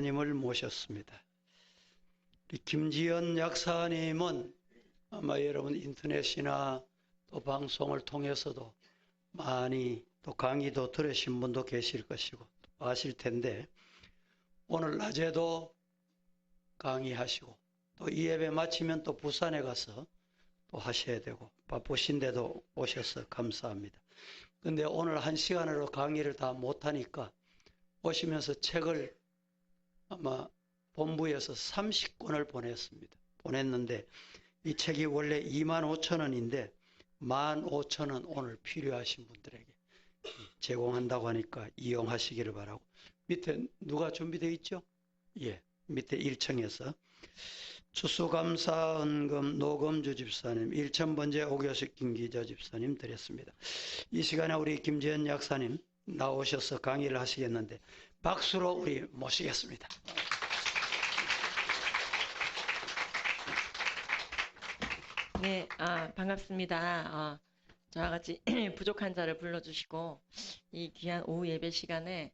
님을 모셨습니다. 김지연 약사님은 아마 여러분 인터넷이나 또 방송을 통해서도 많이 또 강의도 들으신 분도 계실 것이고 아실 텐데 오늘 낮에도 강의하시고 또 이 예배 마치면 또 부산에 가서 또 하셔야 되고 바쁘신데도 오셔서 감사합니다. 근데 오늘 한 시간으로 강의를 다 못하니까 오시면서 책을 아마 본부에서 30권을 보냈는데 이 책이 원래 25,000원인데 15,000원 오늘 필요하신 분들에게 제공한다고 하니까 이용하시기를 바라고. 밑에 누가 준비되어 있죠? 예, 밑에 1층에서 추수감사헌금 노금주 집사님, 1000번째 오교식 김기자 집사님 드렸습니다. 이 시간에 우리 김지연 약사님 나오셔서 강의를 하시겠는데 박수로 우리 모시겠습니다. 네, 반갑습니다. 저와 같이 부족한 자를 불러주시고 이 귀한 오후 예배 시간에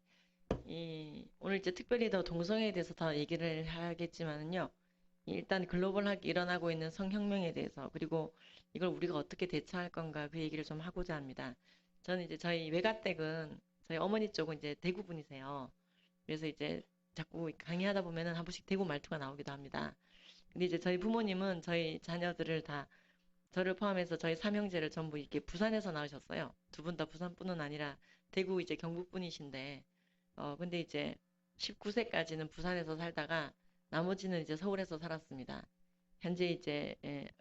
오늘 이제 특별히 더 동성애에 대해서 더 얘기를 하겠지만은요. 일단 글로벌하게 일어나고 있는 성혁명에 대해서 그리고 이걸 우리가 어떻게 대처할 건가 그 얘기를 좀 하고자 합니다. 저는 이제 저희 외가댁은 저희 어머니 쪽은 이제 대구 분이세요. 그래서 이제 자꾸 강의하다 보면은 한 번씩 대구 말투가 나오기도 합니다. 근데 이제 저희 부모님은 저희 자녀들을 다 저를 포함해서 저희 삼형제를 전부 이렇게 부산에서 낳으셨어요. 두 분 다 부산뿐은 아니라 대구 이제 경북분이신데 근데 이제 19세까지는 부산에서 살다가 나머지는 이제 서울에서 살았습니다. 현재 이제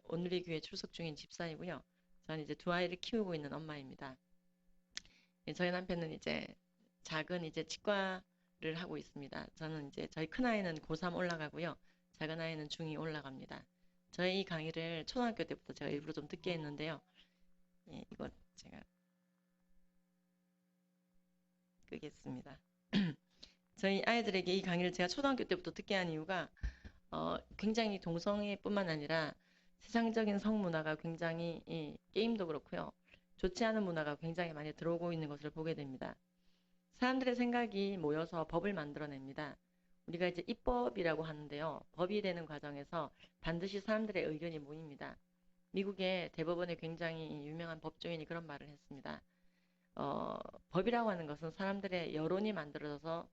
온누리 교회 출석 중인 집사이고요. 저는 이제 두 아이를 키우고 있는 엄마입니다. 저희 남편은 이제 작은 이제 치과를 하고 있습니다. 저는 이제 저희 큰 아이는 고3 올라가고요. 작은 아이는 중2 올라갑니다. 저희 이 강의를 초등학교 때부터 제가 일부러 좀 듣게 했는데요. 예, 이거 제가 끄겠습니다. 저희 아이들에게 이 강의를 제가 초등학교 때부터 듣게 한 이유가 굉장히 동성애뿐만 아니라 세상적인 성문화가 굉장히 게임도 그렇고요. 좋지 않은 문화가 굉장히 많이 들어오고 있는 것을 보게 됩니다. 사람들의 생각이 모여서 법을 만들어냅니다. 우리가 이제 입법이라고 하는데요. 법이 되는 과정에서 반드시 사람들의 의견이 모입니다. 미국의 대법원에 굉장히 유명한 법조인이 그런 말을 했습니다. 법이라고 하는 것은 사람들의 여론이 만들어져서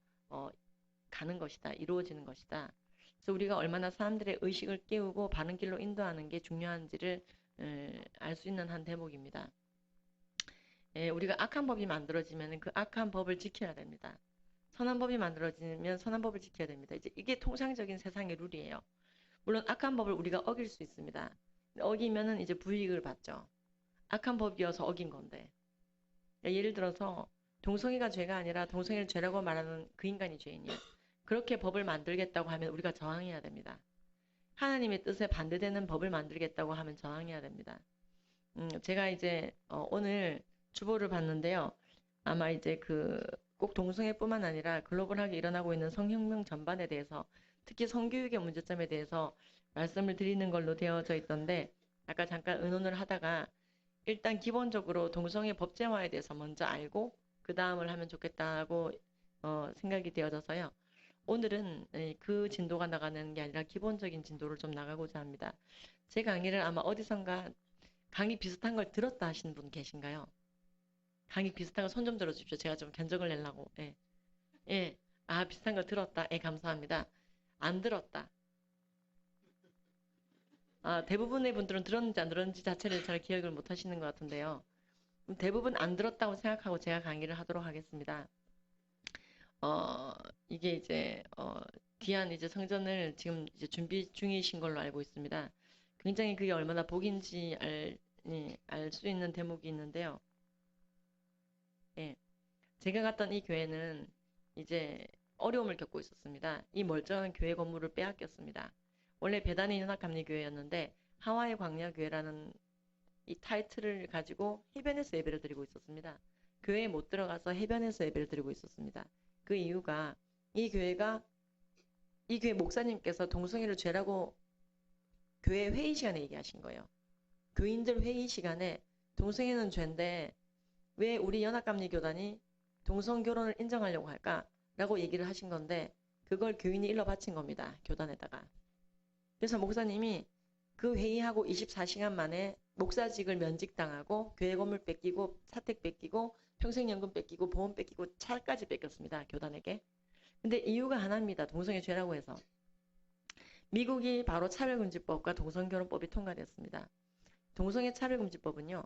가는 것이다. 이루어지는 것이다. 그래서 우리가 얼마나 사람들의 의식을 깨우고 바른 길로 인도하는 게 중요한지를 알 수 있는 한 대목입니다. 우리가 악한 법이 만들어지면 그 악한 법을 지켜야 됩니다. 선한 법이 만들어지면 선한 법을 지켜야 됩니다. 이제 이게 통상적인 세상의 룰이에요. 물론 악한 법을 우리가 어길 수 있습니다. 어기면은 이제 불이익을 받죠. 악한 법이어서 어긴 건데. 예를 들어서 동성애가 죄가 아니라 동성애를 죄라고 말하는 그 인간이 죄인이야. 그렇게 법을 만들겠다고 하면 우리가 저항해야 됩니다. 하나님의 뜻에 반대되는 법을 만들겠다고 하면 저항해야 됩니다. 제가 이제 오늘 주보를 봤는데요. 아마 이제 꼭 동성애뿐만 아니라 글로벌하게 일어나고 있는 성혁명 전반에 대해서 특히 성교육의 문제점에 대해서 말씀을 드리는 걸로 되어져 있던데 아까 잠깐 의논을 하다가 일단 기본적으로 동성애 법제화에 대해서 먼저 알고 그 다음을 하면 좋겠다고 생각이 되어져서요. 오늘은 그 진도가 나가는 게 아니라 기본적인 진도를 좀 나가고자 합니다. 제 강의를 아마 어디선가 강의 비슷한 걸 들었다 하시는 분 계신가요? 강의 비슷한 거 손 좀 들어주십시오. 제가 좀 견적을 내려고. 예. 예. 비슷한 거 들었다. 예, 감사합니다. 안 들었다. 대부분의 분들은 들었는지 안 들었는지 자체를 잘 기억을 못 하시는 것 같은데요. 대부분 안 들었다고 생각하고 제가 강의를 하도록 하겠습니다. 이게 이제, 귀한 이제 성전을 지금 이제 준비 중이신 걸로 알고 있습니다. 굉장히 그게 얼마나 복인지 알 수 있는 대목이 있는데요. 예. 제가 갔던 이 교회는 이제 어려움을 겪고 있었습니다. 이 멀쩡한 교회 건물을 빼앗겼습니다. 원래 배단의 연합감리교회였는데 하와이 광야교회라는 이 타이틀을 가지고 해변에서 예배를 드리고 있었습니다. 교회에 못 들어가서 해변에서 예배를 드리고 있었습니다. 그 이유가 이 교회 목사님께서 동성애를 죄라고 교회 회의 시간에 얘기하신 거예요. 교인들 회의 시간에 동성애는 죄인데 왜 우리 연합감리교단이 동성 결혼을 인정하려고 할까라고 얘기를 하신 건데 그걸 교인이 일러 바친 겁니다. 교단에다가. 그래서 목사님이 그 회의하고 24시간 만에 목사직을 면직당하고 교회 건물 뺏기고 사택 뺏기고 평생연금 뺏기고 보험 뺏기고 차까지 뺏겼습니다. 교단에게. 근데 이유가 하나입니다. 동성애 죄라고 해서. 미국이 바로 차별금지법과 동성결혼법이 통과됐습니다. 동성애 차별금지법은요.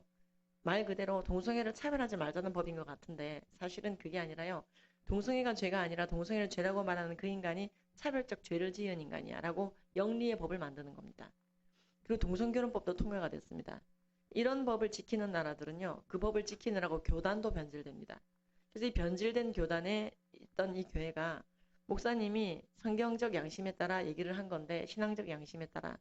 말 그대로 동성애를 차별하지 말자는 법인 것 같은데 사실은 그게 아니라요. 동성애가 죄가 아니라 동성애를 죄라고 말하는 그 인간이 차별적 죄를 지은 인간이야 라고 영리의 법을 만드는 겁니다. 그리고 동성결혼법도 통과가 됐습니다. 이런 법을 지키는 나라들은요. 그 법을 지키느라고 교단도 변질됩니다. 그래서 이 변질된 교단에 있던 이 교회가 목사님이 성경적 양심에 따라 얘기를 한 건데 신앙적 양심에 따라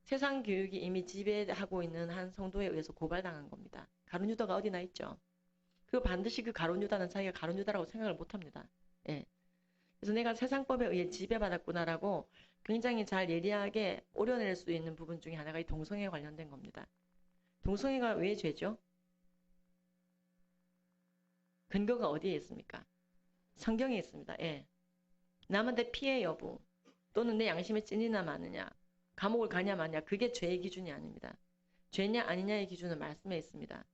세상 교육이 이미 지배하고 있는 한 성도에 의해서 고발당한 겁니다. 가룟 유다가 어디나 있죠. 그리고 반드시 그 가룟 유다는 자기가 가룟 유다라고 생각을 못합니다. 예. 그래서 내가 세상법에 의해 지배받았구나라고 굉장히 잘 예리하게 오려낼 수 있는 부분 중에 하나가 이 동성애에 관련된 겁니다. 동성애가 왜 죄죠? 근거가 어디에 있습니까? 성경에 있습니다. 예. 남한테 피해 여부 또는 내 양심에 찔리나 마느냐 감옥을 가냐 마냐 그게 죄의 기준이 아닙니다. 죄냐 아니냐의 기준은 말씀에 있습니다.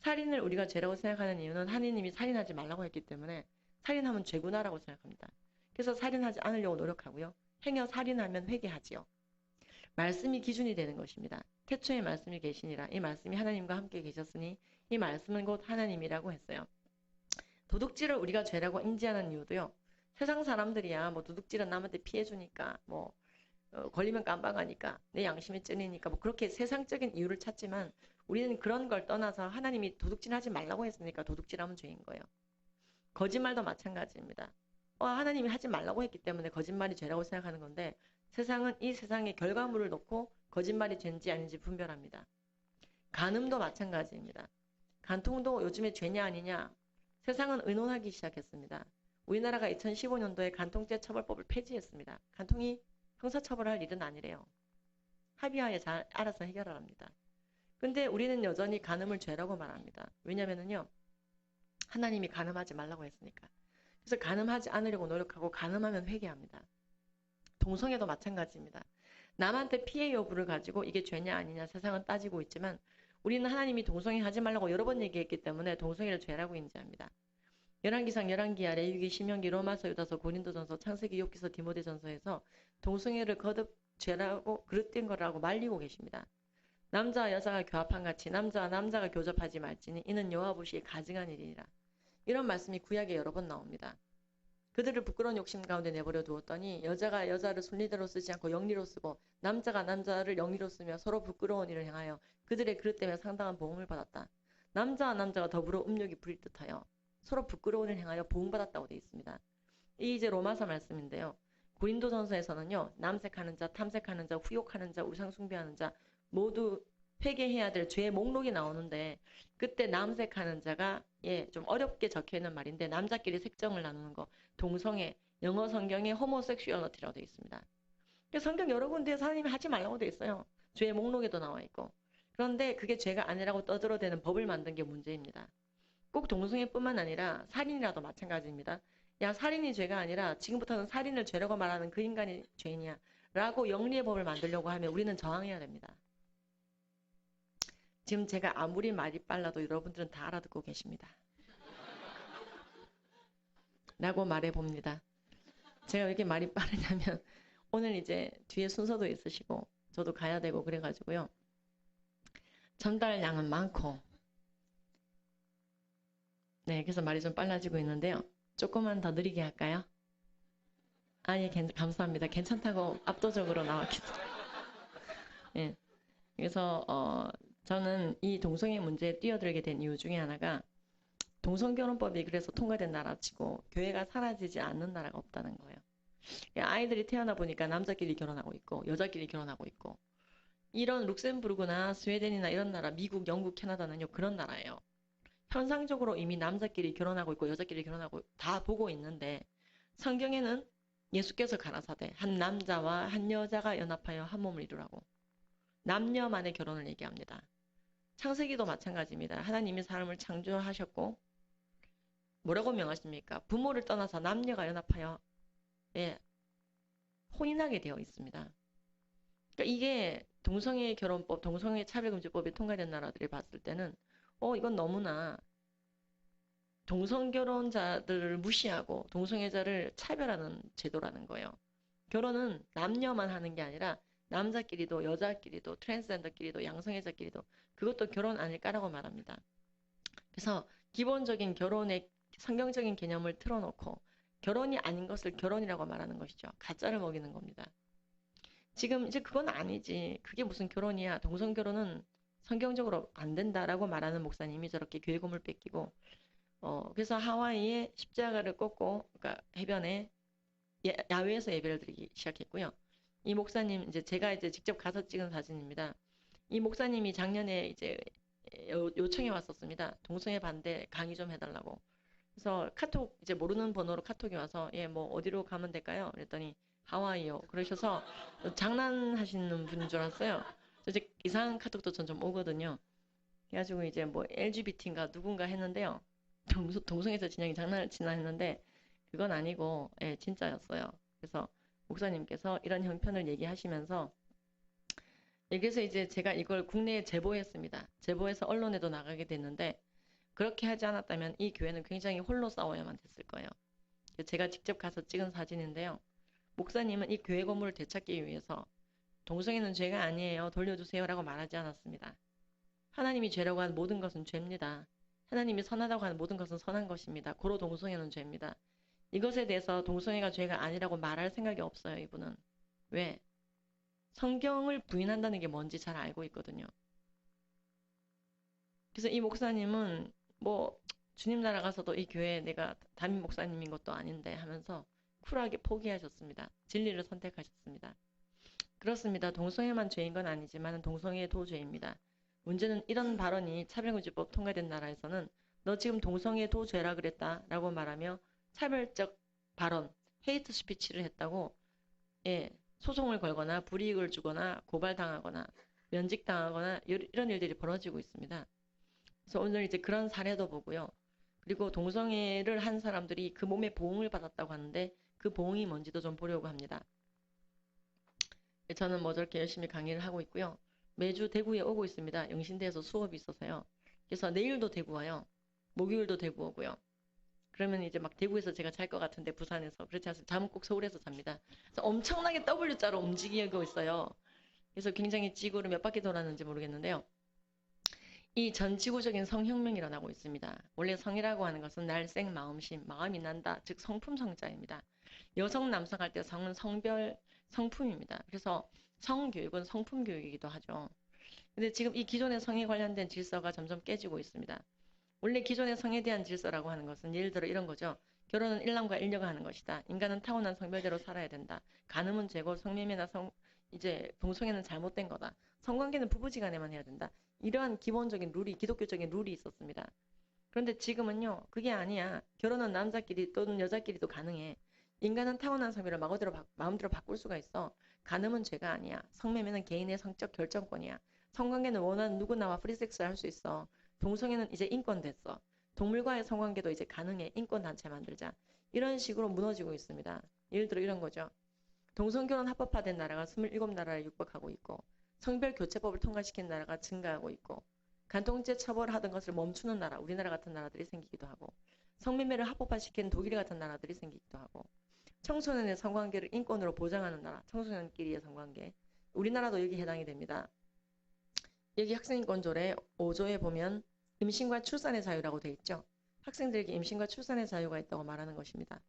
살인을 우리가 죄라고 생각하는 이유는 하느님이 살인하지 말라고 했기 때문에 살인하면 죄구나라고 생각합니다. 그래서 살인하지 않으려고 노력하고요. 행여 살인하면 회개하지요. 말씀이 기준이 되는 것입니다. 태초에 말씀이 계시니라 이 말씀이 하나님과 함께 계셨으니 이 말씀은 곧 하나님이라고 했어요. 도둑질을 우리가 죄라고 인지하는 이유도요. 세상 사람들이야 뭐 도둑질은 남한테 피해 주니까 뭐 걸리면 깜빡하니까 내 양심에 찔리니까 뭐 그렇게 세상적인 이유를 찾지만 우리는 그런 걸 떠나서 하나님이 도둑질하지 말라고 했으니까 도둑질하면 죄인 거예요. 거짓말도 마찬가지입니다. 하나님이 하지 말라고 했기 때문에 거짓말이 죄라고 생각하는 건데 세상은 이 세상의 결과물을 놓고 거짓말이 죄인지 아닌지 분별합니다. 간음도 마찬가지입니다. 간통도 요즘에 죄냐 아니냐 세상은 의논하기 시작했습니다. 우리나라가 2015년도에 간통죄 처벌법을 폐지했습니다. 간통이 형사처벌할 일은 아니래요. 합의하에 잘 알아서 해결하랍니다. 근데 우리는 여전히 간음을 죄라고 말합니다. 왜냐면은요. 하나님이 간음하지 말라고 했으니까. 그래서 간음하지 않으려고 노력하고 간음하면 회개합니다. 동성애도 마찬가지입니다. 남한테 피해 여부를 가지고 이게 죄냐 아니냐 세상은 따지고 있지만 우리는 하나님이 동성애 하지 말라고 여러 번 얘기했기 때문에 동성애를 죄라고 인지합니다. 열왕기상, 열왕기하, 레위기, 신명기, 로마서, 유다서, 고린도전서, 창세기, 욥기서, 디모데전서에서 동성애를 거듭 죄라고 그릇된 거라고 말리고 계십니다. 남자와 여자가 교합한 같이 남자와 남자가 교접하지 말지니 이는 여호와 보시기에 가증한 일이니라. 이런 말씀이 구약에 여러 번 나옵니다. 그들을 부끄러운 욕심 가운데 내버려 두었더니 여자가 여자를 순리대로 쓰지 않고 영리로 쓰고 남자가 남자를 영리로 쓰며 서로 부끄러운 일을 행하여 그들의 그릇 때문에 상당한 보응을 받았다. 남자와 남자가 더불어 음욕이 부릴 듯하여 서로 부끄러운 일을 행하여 보응받았다고 되어 있습니다. 이 이제 로마서 말씀인데요. 고린도전서에서는요. 남색하는 자, 탐색하는 자, 후욕하는 자, 우상 숭배하는 자 모두 회개해야 될 죄의 목록이 나오는데 그때 남색하는 자가 좀 어렵게 적혀있는 말인데 남자끼리 색정을 나누는 거 동성애, 영어 성경에 호모섹슈얼리티라고 되어 있습니다. 성경 여러 군데에서 하나님이 하지 말라고 되어 있어요. 죄의 목록에도 나와 있고 그런데 그게 죄가 아니라고 떠들어대는 법을 만든 게 문제입니다. 꼭 동성애뿐만 아니라 살인이라도 마찬가지입니다. 야 살인이 죄가 아니라 지금부터는 살인을 죄라고 말하는 그 인간이 죄인이야 라고 영리의 법을 만들려고 하면 우리는 저항해야 됩니다. 지금 제가 아무리 말이 빨라도 여러분들은 다 알아듣고 계십니다. 라고 말해봅니다. 제가 왜 이렇게 말이 빠르냐면 오늘 이제 뒤에 순서도 있으시고 저도 가야 되고 그래가지고요. 전달량은 많고 네, 그래서 말이 좀 빨라지고 있는데요. 조금만 더 느리게 할까요? 예, 감사합니다. 괜찮다고 압도적으로 나왔기 때문에. 예, 그래서 저는 이 동성애 문제에 뛰어들게 된 이유 중에 하나가 동성결혼법이 그래서 통과된 나라치고 교회가 사라지지 않는 나라가 없다는 거예요. 아이들이 태어나 보니까 남자끼리 결혼하고 있고 여자끼리 결혼하고 있고 이런 룩셈부르크나 스웨덴이나 이런 나라, 미국, 영국, 캐나다는요 그런 나라예요. 현상적으로 이미 남자끼리 결혼하고 있고 여자끼리 결혼하고 다 보고 있는데 성경에는 예수께서 가라사대 한 남자와 한 여자가 연합하여 한 몸을 이루라고 남녀만의 결혼을 얘기합니다. 창세기도 마찬가지입니다. 하나님이 사람을 창조하셨고 뭐라고 명하십니까? 부모를 떠나서 남녀가 연합하여 혼인하게 되어 있습니다. 그러니까 이게 동성애 결혼법, 동성애 차별금지법이 통과된 나라들이 봤을 때는 이건 너무나 동성결혼자들을 무시하고 동성애자를 차별하는 제도라는 거예요. 결혼은 남녀만 하는 게 아니라 남자끼리도 여자끼리도 트랜스젠더끼리도 양성애자끼리도 그것도 결혼 아닐까라고 말합니다. 그래서 기본적인 결혼의 성경적인 개념을 틀어놓고 결혼이 아닌 것을 결혼이라고 말하는 것이죠. 가짜를 먹이는 겁니다. 지금 이제 그건 아니지. 그게 무슨 결혼이야. 동성결혼은 성경적으로 안 된다라고 말하는 목사님이 저렇게 교회 건물 뺏기고 그래서 하와이에 십자가를 꽂고 그러니까 해변에 야외에서 예배를 드리기 시작했고요. 이 목사님 이제 제가 이제 직접 가서 찍은 사진입니다. 이 목사님이 작년에 이제 요청이 왔었습니다. 동성애 반대 강의 좀 해달라고. 그래서 카톡 이제 모르는 번호로 카톡이 와서 뭐 어디로 가면 될까요? 그랬더니 하와이요. 그러셔서 장난하시는 분인 줄 알았어요. 이제 이상한 카톡도 전 좀 오거든요. 그래가지고 이제 뭐 LGBT인가 누군가 했는데요. 동성애자 진영이 장난을 치나 했는데 그건 아니고 진짜였어요. 그래서 목사님께서 이런 형편을 얘기하시면서 그래서 이제 제가 이걸 국내에 제보했습니다. 제보해서 언론에도 나가게 됐는데 그렇게 하지 않았다면 이 교회는 굉장히 홀로 싸워야만 됐을 거예요. 제가 직접 가서 찍은 사진인데요. 목사님은 이 교회 건물을 되찾기 위해서 동성애는 죄가 아니에요. 돌려주세요. 라고 말하지 않았습니다. 하나님이 죄라고 한 모든 것은 죄입니다. 하나님이 선하다고 하는 모든 것은 선한 것입니다. 고로 동성애는 죄입니다. 이것에 대해서 동성애가 죄가 아니라고 말할 생각이 없어요. 이분은. 왜? 성경을 부인한다는 게 뭔지 잘 알고 있거든요. 그래서 이 목사님은 뭐 주님 나라 가서도 이 교회에 내가 담임 목사님인 것도 아닌데 하면서 쿨하게 포기하셨습니다. 진리를 선택하셨습니다. 그렇습니다. 동성애만 죄인 건 아니지만 동성애도 죄입니다. 문제는 이런 발언이 차별금지법 통과된 나라에서는 너 지금 동성애도 죄라 그랬다 라고 말하며 차별적 발언, 헤이트 스피치를 했다고 소송을 걸거나 불이익을 주거나 고발당하거나 면직당하거나 이런 일들이 벌어지고 있습니다. 그래서 오늘 이제 그런 사례도 보고요. 그리고 동성애를 한 사람들이 그 몸에 보응을 받았다고 하는데 그 보응이 뭔지도 좀 보려고 합니다. 저는 뭐 저렇게 열심히 강의를 하고 있고요. 매주 대구에 오고 있습니다. 영신대에서 수업이 있어서요. 그래서 내일도 대구 와요. 목요일도 대구 오고요. 그러면 이제 막 대구에서 제가 잘 것 같은데 부산에서 그렇지 않습니다. 잠은 꼭 서울에서 잡니다. 그래서 엄청나게 W자로 움직이고 있어요. 그래서 굉장히 지구를 몇 바퀴 돌았는지 모르겠는데요. 이 전 지구적인 성혁명이 일어나고 있습니다. 원래 성이라고 하는 것은 날생 마음심, 마음이 난다, 즉 성품 성자입니다. 여성 남성 할 때 성은 성별 성품입니다. 그래서 성교육은 성품 교육이기도 하죠. 근데 지금 이 기존의 성에 관련된 질서가 점점 깨지고 있습니다. 원래 기존의 성에 대한 질서라고 하는 것은 예를 들어 이런 거죠. 결혼은 일남과 일녀가 하는 것이다. 인간은 타고난 성별대로 살아야 된다. 간음은 죄고 성매매나 이제 동성애는 잘못된 거다. 성관계는 부부지간에만 해야 된다. 이러한 기본적인 룰이 기독교적인 룰이 있었습니다. 그런데 지금은요. 그게 아니야. 결혼은 남자끼리 또는 여자끼리도 가능해. 인간은 타고난 성별을 마음대로 바꿀 수가 있어. 간음은 죄가 아니야. 성매매는 개인의 성적 결정권이야. 성관계는 원하는 누구나와 프리섹스 할 수 있어. 동성애는 이제 인권 됐어. 동물과의 성관계도 이제 가능해. 인권단체 만들자. 이런 식으로 무너지고 있습니다. 예를 들어 이런 거죠. 동성결혼 합법화된 나라가 27나라에 육박하고 있고 성별교체법을 통과시킨 나라가 증가하고 있고 간통죄 처벌하던 것을 멈추는 나라, 우리나라 같은 나라들이 생기기도 하고 성매매를 합법화시킨 독일 같은 나라들이 생기기도 하고 청소년의 성관계를 인권으로 보장하는 나라, 청소년끼리의 성관계. 우리나라도 여기 해당이 됩니다. 여기 학생인권조례 5조에 보면 임신과 출산의 자유라고 돼 있죠. 학생들에게 임신과 출산의 자유가 있다고 말하는 것입니다.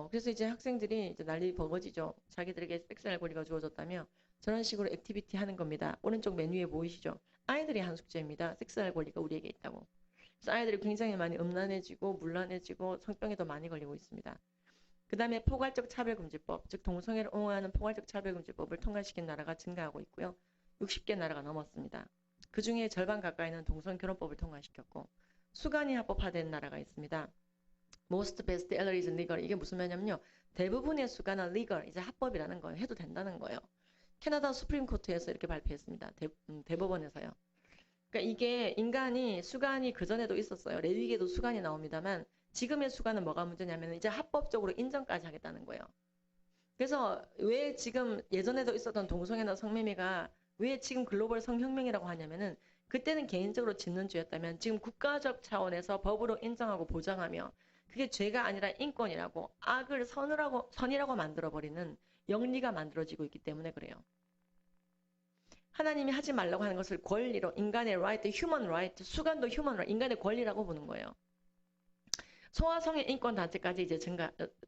그래서 이제 학생들이 이제 난리 버거지죠. 자기들에게 섹스할 권리가 주어졌다며 저런 식으로 액티비티 하는 겁니다. 오른쪽 메뉴에 보이시죠? 아이들이 한 숙제입니다. 섹스할 권리가 우리에게 있다고. 그래서 아이들이 굉장히 많이 음란해지고 물란해지고 성병에도 많이 걸리고 있습니다. 그 다음에 포괄적 차별금지법, 즉 동성애를 옹호하는 포괄적 차별금지법을 통과시킨 나라가 증가하고 있고요. 60개 나라가 넘었습니다. 그 중에 절반 가까이는 동성결혼법을 통과시켰고 수간이 합법화된 나라가 있습니다. Most best elder is legal. 이게 무슨 말이냐면요. 대부분의 수간은 legal, 이제 합법이라는 거예요. 해도 된다는 거예요. 캐나다 수프림 코트에서 이렇게 발표했습니다. 대법원에서요. 그러니까 이게 인간이 수간이 그전에도 있었어요. 레위기에도 수간이 나옵니다만 지금의 수가는 뭐가 문제냐면 이제 합법적으로 인정까지 하겠다는 거예요. 그래서 왜 지금 예전에도 있었던 동성애나 성매매가 왜 지금 글로벌 성혁명이라고 하냐면은 그때는 개인적으로 짓는 죄였다면 지금 국가적 차원에서 법으로 인정하고 보장하며 그게 죄가 아니라 인권이라고 악을 선이라고 만들어버리는 영리가 만들어지고 있기 때문에 그래요. 하나님이 하지 말라고 하는 것을 권리로 인간의 right, human right, 수간도 human right, 인간의 권리라고 보는 거예요. 소아성애 인권 단체까지 이제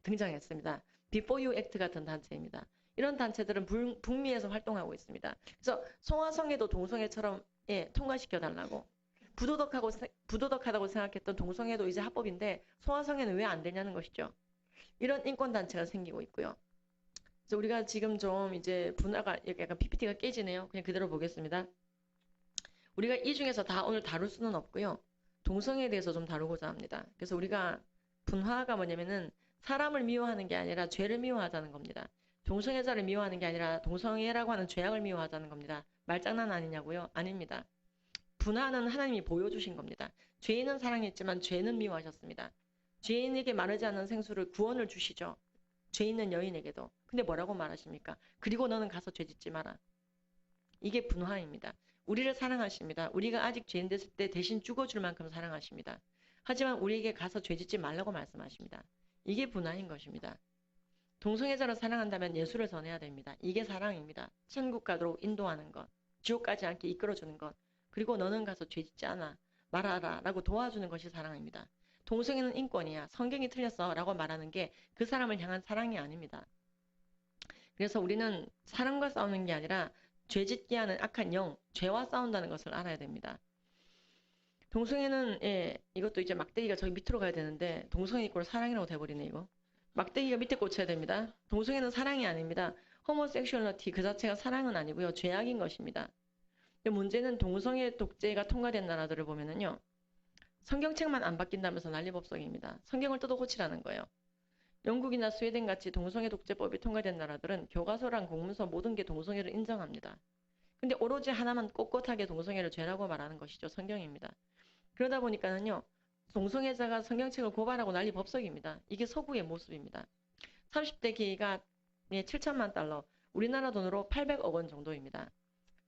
등장했습니다. Before You Act 같은 단체입니다. 이런 단체들은 북미에서 활동하고 있습니다. 그래서 소아성애도 동성애처럼 통과시켜 달라고. 부도덕하다고 생각했던 동성애도 이제 합법인데 소아성애는 왜 안 되냐는 것이죠. 이런 인권 단체가 생기고 있고요. 그래서 우리가 지금 좀 이제 분화가 약간 PPT가 깨지네요. 그냥 그대로 보겠습니다. 우리가 이 중에서 다 오늘 다룰 수는 없고요. 동성애에 대해서 좀 다루고자 합니다. 그래서 우리가 분화가 뭐냐면은 사람을 미워하는 게 아니라 죄를 미워하자는 겁니다. 동성애자를 미워하는 게 아니라 동성애라고 하는 죄악을 미워하자는 겁니다. 말장난 아니냐고요? 아닙니다. 분화는 하나님이 보여주신 겁니다. 죄인은 사랑했지만 죄는 미워하셨습니다. 죄인에게 마르지 않는 생수를 구원을 주시죠. 죄 있는 여인에게도. 근데 뭐라고 말하십니까? 그리고 너는 가서 죄 짓지 마라. 이게 분화입니다. 우리를 사랑하십니다. 우리가 아직 죄인 됐을 때 대신 죽어줄 만큼 사랑하십니다. 하지만 우리에게 가서 죄 짓지 말라고 말씀하십니다. 이게 분화인 것입니다. 동성애자를 사랑한다면 예수를 전해야 됩니다. 이게 사랑입니다. 천국 가도록 인도하는 것, 지옥 가지 않게 이끌어주는 것, 그리고 너는 가서 죄 짓지 말아라 라고 도와주는 것이 사랑입니다. 동성애는 인권이야. 성경이 틀렸어 라고 말하는 게 그 사람을 향한 사랑이 아닙니다. 그래서 우리는 사랑과 싸우는 게 아니라 죄짓게 하는 악한 영, 죄와 싸운다는 것을 알아야 됩니다. 동성애는 이것도 이제 막대기가 저기 밑으로 가야 되는데 동성애 이꼴 사랑이라고 돼버리네 이거. 막대기가 밑에 꽂혀야 됩니다. 동성애는 사랑이 아닙니다. 호모섹슈얼리티 그 자체가 사랑은 아니고요. 죄악인 것입니다. 문제는 동성애 독재가 통과된 나라들을 보면은요. 성경책만 안 바뀐다면서 난리법석입니다. 성경을 뜯어 고치라는 거예요. 영국이나 스웨덴 같이 동성애 독재법이 통과된 나라들은 교과서랑 공문서 모든 게 동성애를 인정합니다. 근데 오로지 하나만 꼿꼿하게 동성애를 죄라고 말하는 것이죠. 성경입니다. 그러다 보니까는요. 동성애자가 성경책을 고발하고 난리법석입니다. 이게 서구의 모습입니다. 30대 기가 7천만 달러, 우리나라 돈으로 800억 원 정도입니다.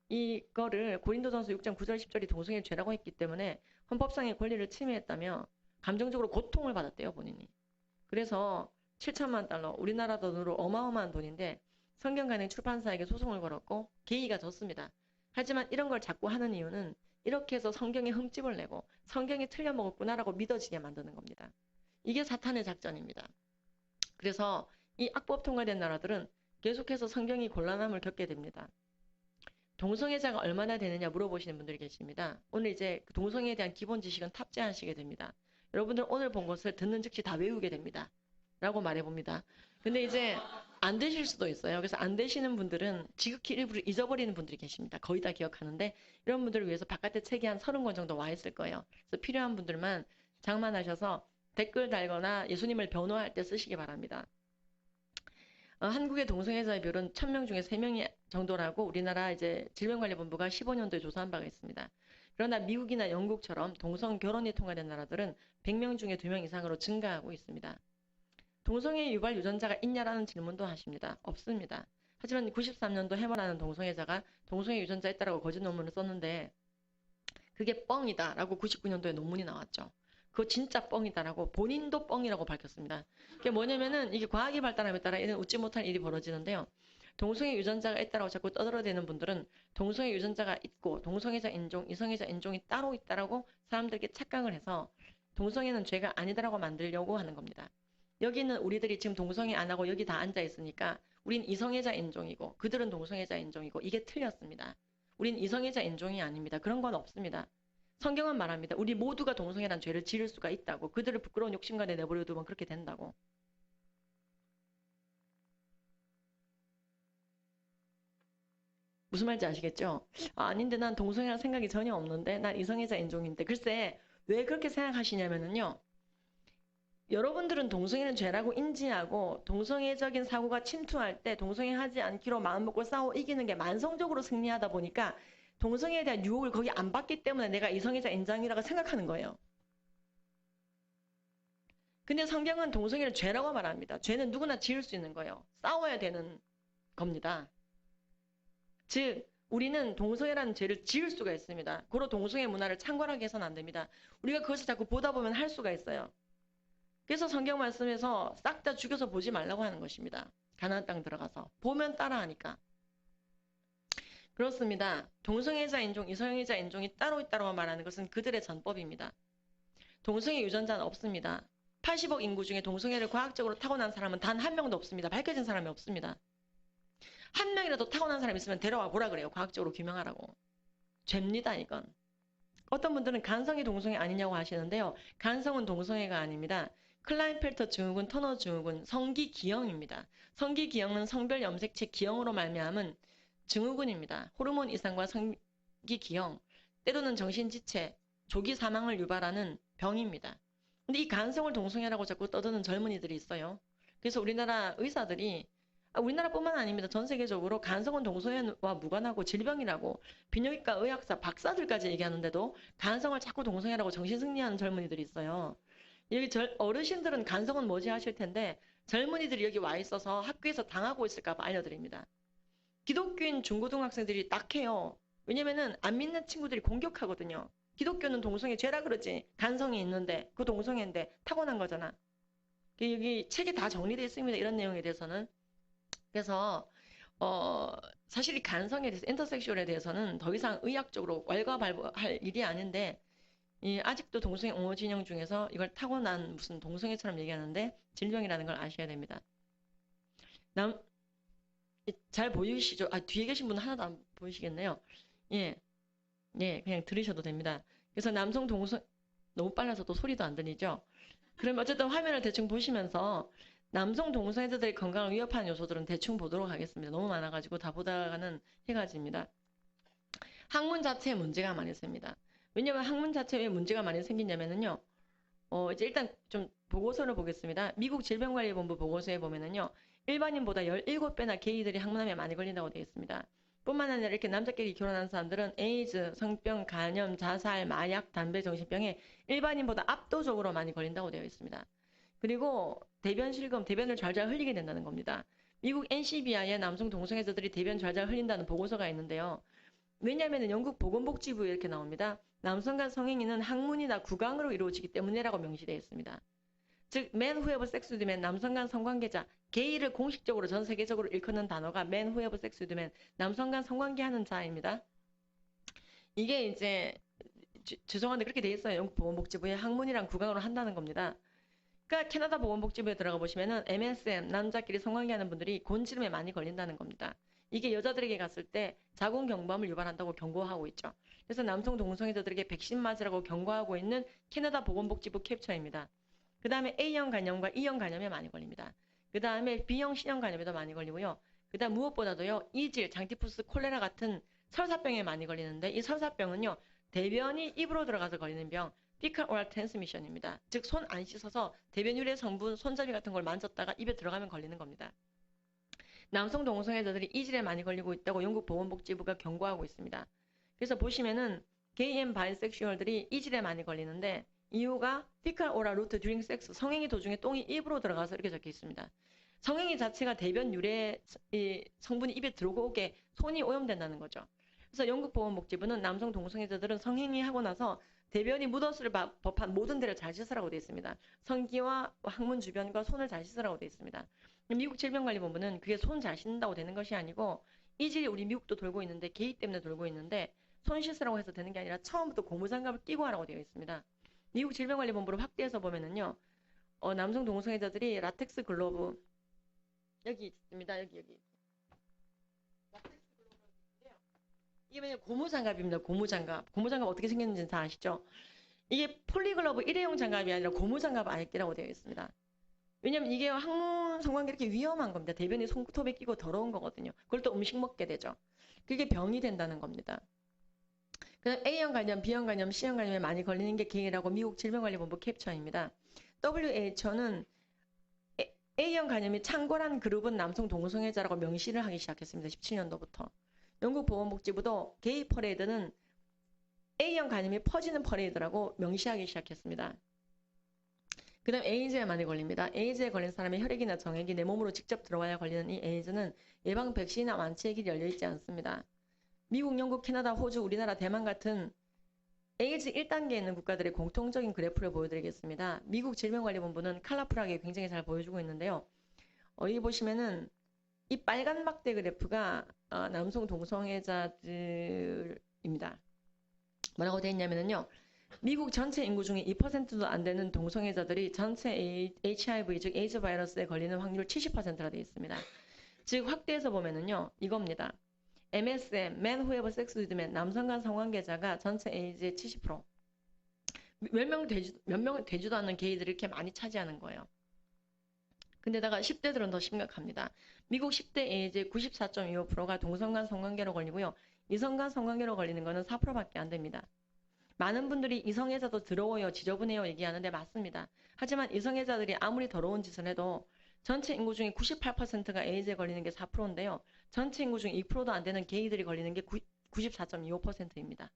이거를 고린도전서 6장 9절 10절이 동성애 죄라고 했기 때문에 헌법상의 권리를 침해했다며 감정적으로 고통을 받았대요. 본인이. 그래서 7천만 달러 우리나라 돈으로 어마어마한 돈인데 성경간행 출판사에게 소송을 걸었고 개의가 졌습니다. 하지만 이런 걸 자꾸 하는 이유는 이렇게 해서 성경에 흠집을 내고 성경이 틀려먹었구나라고 믿어지게 만드는 겁니다. 이게 사탄의 작전입니다. 그래서 이 악법 통과된 나라들은 계속해서 성경이 곤란함을 겪게 됩니다. 동성애자가 얼마나 되느냐 물어보시는 분들이 계십니다. 오늘 이제 동성애에 대한 기본 지식은 탑재하시게 됩니다. 여러분들 오늘 본 것을 듣는 즉시 다 외우게 됩니다. 라고 말해봅니다. 근데 이제 안 되실 수도 있어요. 그래서 안 되시는 분들은 지극히 일부러 잊어버리는 분들이 계십니다. 거의 다 기억하는데 이런 분들을 위해서 바깥에 책이 한 30권 정도 와 있을 거예요. 그래서 필요한 분들만 장만하셔서 댓글 달거나 예수님을 변호할 때 쓰시기 바랍니다. 한국의 동성애자의 비율은 1000명 중에 3명이 정도라고 우리나라 이제 질병관리본부가 15년도에 조사한 바가 있습니다. 그러나 미국이나 영국처럼 동성 결혼이 통과된 나라들은 100명 중에 2명 이상으로 증가하고 있습니다. 동성애 유발 유전자가 있냐라는 질문도 하십니다. 없습니다. 하지만 93년도 해머라는 동성애자가 동성애 유전자 있다라고 거짓 논문을 썼는데 그게 뻥이다라고 99년도에 논문이 나왔죠. 그거 진짜 뻥이다라고 본인도 뻥이라고 밝혔습니다. 그게 뭐냐면은 이게 과학이 발달함에 따라 이런 웃지 못할 일이 벌어지는데요. 동성애 유전자가 있다라고 자꾸 떠들어대는 분들은 동성애 유전자가 있고 동성애자 인종, 이성애자 인종이 따로 있다라고 사람들에게 착각을 해서 동성애는 죄가 아니다라고 만들려고 하는 겁니다. 여기는 우리들이 지금 동성애 안 하고 여기 다 앉아 있으니까 우린 이성애자 인종이고 그들은 동성애자 인종이고 이게 틀렸습니다. 우린 이성애자 인종이 아닙니다. 그런 건 없습니다. 성경은 말합니다. 우리 모두가 동성애란 죄를 지을 수가 있다고. 그들을 부끄러운 욕심간에 내버려두면 그렇게 된다고. 무슨 말인지 아시겠죠? 아닌데 난 동성애란 생각이 전혀 없는데 난 이성애자 인종인데 글쎄 왜 그렇게 생각하시냐면요. 여러분들은 동성애는 죄라고 인지하고 동성애적인 사고가 침투할 때 동성애 하지 않기로 마음먹고 싸워 이기는 게 만성적으로 승리하다 보니까 동성애에 대한 유혹을 거기 안 받기 때문에 내가 이성애자 인종이라고 생각하는 거예요. 근데 성경은 동성애를 죄라고 말합니다. 죄는 누구나 지을 수 있는 거예요. 싸워야 되는 겁니다. 즉 우리는 동성애라는 죄를 지을 수가 있습니다. 고로 동성애 문화를 창궐하게 해서는 안 됩니다. 우리가 그것을 자꾸 보다 보면 할 수가 있어요. 그래서 성경 말씀에서 싹 다 죽여서 보지 말라고 하는 것입니다. 가나안 땅 들어가서 보면 따라하니까. 그렇습니다. 동성애자 인종, 이성애자 인종이 따로 말하는 것은 그들의 전법입니다. 동성애 유전자는 없습니다. 80억 인구 중에 동성애를 과학적으로 타고난 사람은 단 한 명도 없습니다. 밝혀진 사람이 없습니다. 한 명이라도 타고난 사람이 있으면 데려와 보라 그래요. 과학적으로 규명하라고. 죄입니다, 이건. 어떤 분들은 간성이 동성애 아니냐고 하시는데요. 간성은 동성애가 아닙니다. 클라인펠터 증후군, 터너 증후군, 성기기형입니다. 성기기형은 성별 염색체 기형으로 말미암은 증후군입니다. 호르몬 이상과 성기기형, 때로는 정신지체, 조기 사망을 유발하는 병입니다. 근데 이 간성을 동성애라고 자꾸 떠드는 젊은이들이 있어요. 그래서 우리나라 의사들이 우리나라뿐만 아닙니다. 전 세계적으로 간성은 동성애와 무관하고 질병이라고 비뇨기과 의학사 박사들까지 얘기하는데도 간성을 자꾸 동성애라고 정신승리하는 젊은이들이 있어요. 여기 어르신들은 간성은 뭐지 하실 텐데 젊은이들이 여기 와 있어서 학교에서 당하고 있을까 봐 알려드립니다. 기독교인 중고등학생들이 딱해요. 왜냐면은 안 믿는 친구들이 공격하거든요. 기독교는 동성애 죄라 그러지. 간성이 있는데 그 동성애인데 타고난 거잖아. 여기 책에 다 정리되어 있습니다. 이런 내용에 대해서는. 그래서 사실 이 간성에 대해서 인터섹슈얼에 대해서는 더 이상 의학적으로 왈가왈부할 일이 아닌데 아직도 동성애 옹호 진영 중에서 이걸 타고난 무슨 동성애처럼 얘기하는데 질병이라는 걸 아셔야 됩니다. 잘 보이시죠? 뒤에 계신 분은 하나도 안 보이시겠네요. 예, 그냥 들으셔도 됩니다. 그래서 남성 동성 너무 빨라서 또 소리도 안 들리죠? 그럼 어쨌든 화면을 대충 보시면서 남성 동성애자들의 건강을 위협하는 요소들은 대충 보도록 하겠습니다. 너무 많아가지고 다 보다가는 해가 집니다. 학문 자체에 문제가 많이 생깁니다. 왜냐하면 학문 자체에 문제가 많이 생기냐면요. 이제 일단 좀 보고서를 보겠습니다. 미국 질병관리본부 보고서에 보면은요. 일반인보다 17배나 게이들이 항문암에 많이 걸린다고 되어 있습니다. 뿐만 아니라 이렇게 남자끼리 결혼한 사람들은 에이즈, 성병, 간염, 자살, 마약, 담배, 정신병에 일반인보다 압도적으로 많이 걸린다고 되어 있습니다. 그리고 대변 실금, 대변을 잘잘 흘리게 된다는 겁니다. 미국 NCBI의 남성 동성애자들이 대변 잘잘 흘린다는 보고서가 있는데요. 왜냐하면 영국 보건복지부에 이렇게 나옵니다. 남성 간 성행위는 항문이나 구강으로 이루어지기 때문에라고 명시되어 있습니다. 즉, men who have sex with men, 남성 간 성관계자, 게이를 공식적으로 전 세계적으로 일컫는 단어가 men who have sex with men, 남성 간 성관계하는 자입니다. 이게 이제 죄송한데 그렇게 돼 있어요. 영국 보건복지부에 항문이랑 구강으로 한다는 겁니다. 그러니까 캐나다 보건복지부에 들어가 보시면은 MSM, 남자끼리 성관계하는 분들이 곤지름에 많이 걸린다는 겁니다. 이게 여자들에게 갔을 때 자궁경부암을 유발한다고 경고하고 있죠. 그래서 남성 동성애자들에게 백신 맞으라고 경고하고 있는 캐나다 보건복지부 캡처입니다. 그 다음에 A형 간염과 E형 간염에 많이 걸립니다. 그 다음에 B형, C형 간염에도 많이 걸리고요. 그 다음 무엇보다도요. 이질, 장티푸스, 콜레라 같은 설사병에 많이 걸리는데 이 설사병은요. 대변이 입으로 들어가서 걸리는 병, fecal oral transmission입니다. 즉 손 안 씻어서 대변 유래 성분, 손잡이 같은 걸 만졌다가 입에 들어가면 걸리는 겁니다. 남성 동성애자들이 이질에 많이 걸리고 있다고 영국 보건복지부가 경고하고 있습니다. 그래서 보시면은 게이 앤 바이섹슈얼들이 이질에 많이 걸리는데 이유가 fecal oral route during sex, 성행위 도중에 똥이 입으로 들어가서 이렇게 적혀 있습니다. 성행위 자체가 대변 유래 성분이 입에 들어오게 손이 오염된다는 거죠. 그래서 영국 보건복지부는 남성 동성애자들은 성행위 하고 나서 대변이 묻었을 법한 모든 데를 잘 씻으라고 되어 있습니다. 성기와 항문 주변과 손을 잘 씻으라고 되어 있습니다. 미국 질병관리본부는 그게 손 잘 씻는다고 되는 것이 아니고 이질이 우리 미국도 돌고 있는데 게이 때문에 돌고 있는데 손 씻으라고 해서 되는 게 아니라 처음부터 고무장갑을 끼고 하라고 되어 있습니다. 미국 질병관리본부를 확대해서 보면은요. 남성 동성애자들이 라텍스 글로브 여기 있습니다. 여기 라텍스 글로브가 있는데요. 이게 고무장갑입니다. 고무장갑 어떻게 생겼는지 다 아시죠? 이게 폴리글러브 일회용 장갑이 아니라 고무장갑 아예 끼라고 되어 있습니다. 왜냐면 이게 항문 성관계 이렇게 위험한 겁니다. 대변이 손톱에 끼고 더러운 거거든요. 그걸 또 음식 먹게 되죠. 그게 병이 된다는 겁니다. 그다음 A형 간염, B형 간염, C형 간염에 많이 걸리는 게 게이라고 미국 질병관리본부 캡처입니다. WHO는 A형 간염이 창궐한 그룹은 남성 동성애자라고 명시를 하기 시작했습니다. 17년도부터. 영국 보건복지부도 게이 퍼레이드는 A형 간염이 퍼지는 퍼레이드라고 명시하기 시작했습니다. 그다음 에이즈에 많이 걸립니다. 에이즈에 걸린 사람의 혈액이나 정액이 내 몸으로 직접 들어와야 걸리는 이 에이즈는 예방 백신이나 완치의 길이 열려 있지 않습니다. 미국, 영국, 캐나다, 호주, 우리나라, 대만 같은 에이즈 1단계에 있는 국가들의 공통적인 그래프를 보여드리겠습니다. 미국 질병관리본부는 컬러풀하게 굉장히 잘 보여주고 있는데요. 여기 보시면은 이 빨간 막대 그래프가 남성 동성애자들입니다. 뭐라고 되어 있냐면요. 미국 전체 인구 중에 2%도 안 되는 동성애자들이 전체 HIV, 즉 에이즈 바이러스에 걸리는 확률 70%가 되어 있습니다. 즉 확대해서 보면은요. 이겁니다. MSM, Men Who Have Sex with Men, 남성 간 성관계자가 전체 에이즈의 70%. 몇 명 되지도 않는 게이들을 이렇게 많이 차지하는 거예요. 근데다가 10대들은 더 심각합니다. 미국 10대 에이즈의 94.25%가 동성 간 성관계로 걸리고요. 이성 간 성관계로 걸리는 거는 4%밖에 안 됩니다. 많은 분들이 이성애자도 더러워요, 지저분해요 얘기하는데 맞습니다. 하지만 이성애자들이 아무리 더러운 짓을 해도 전체 인구 중에 98%가 에이즈에 걸리는 게 4%인데요. 전체 인구 중에 2%도 안 되는 게이들이 걸리는 게 94.25%입니다.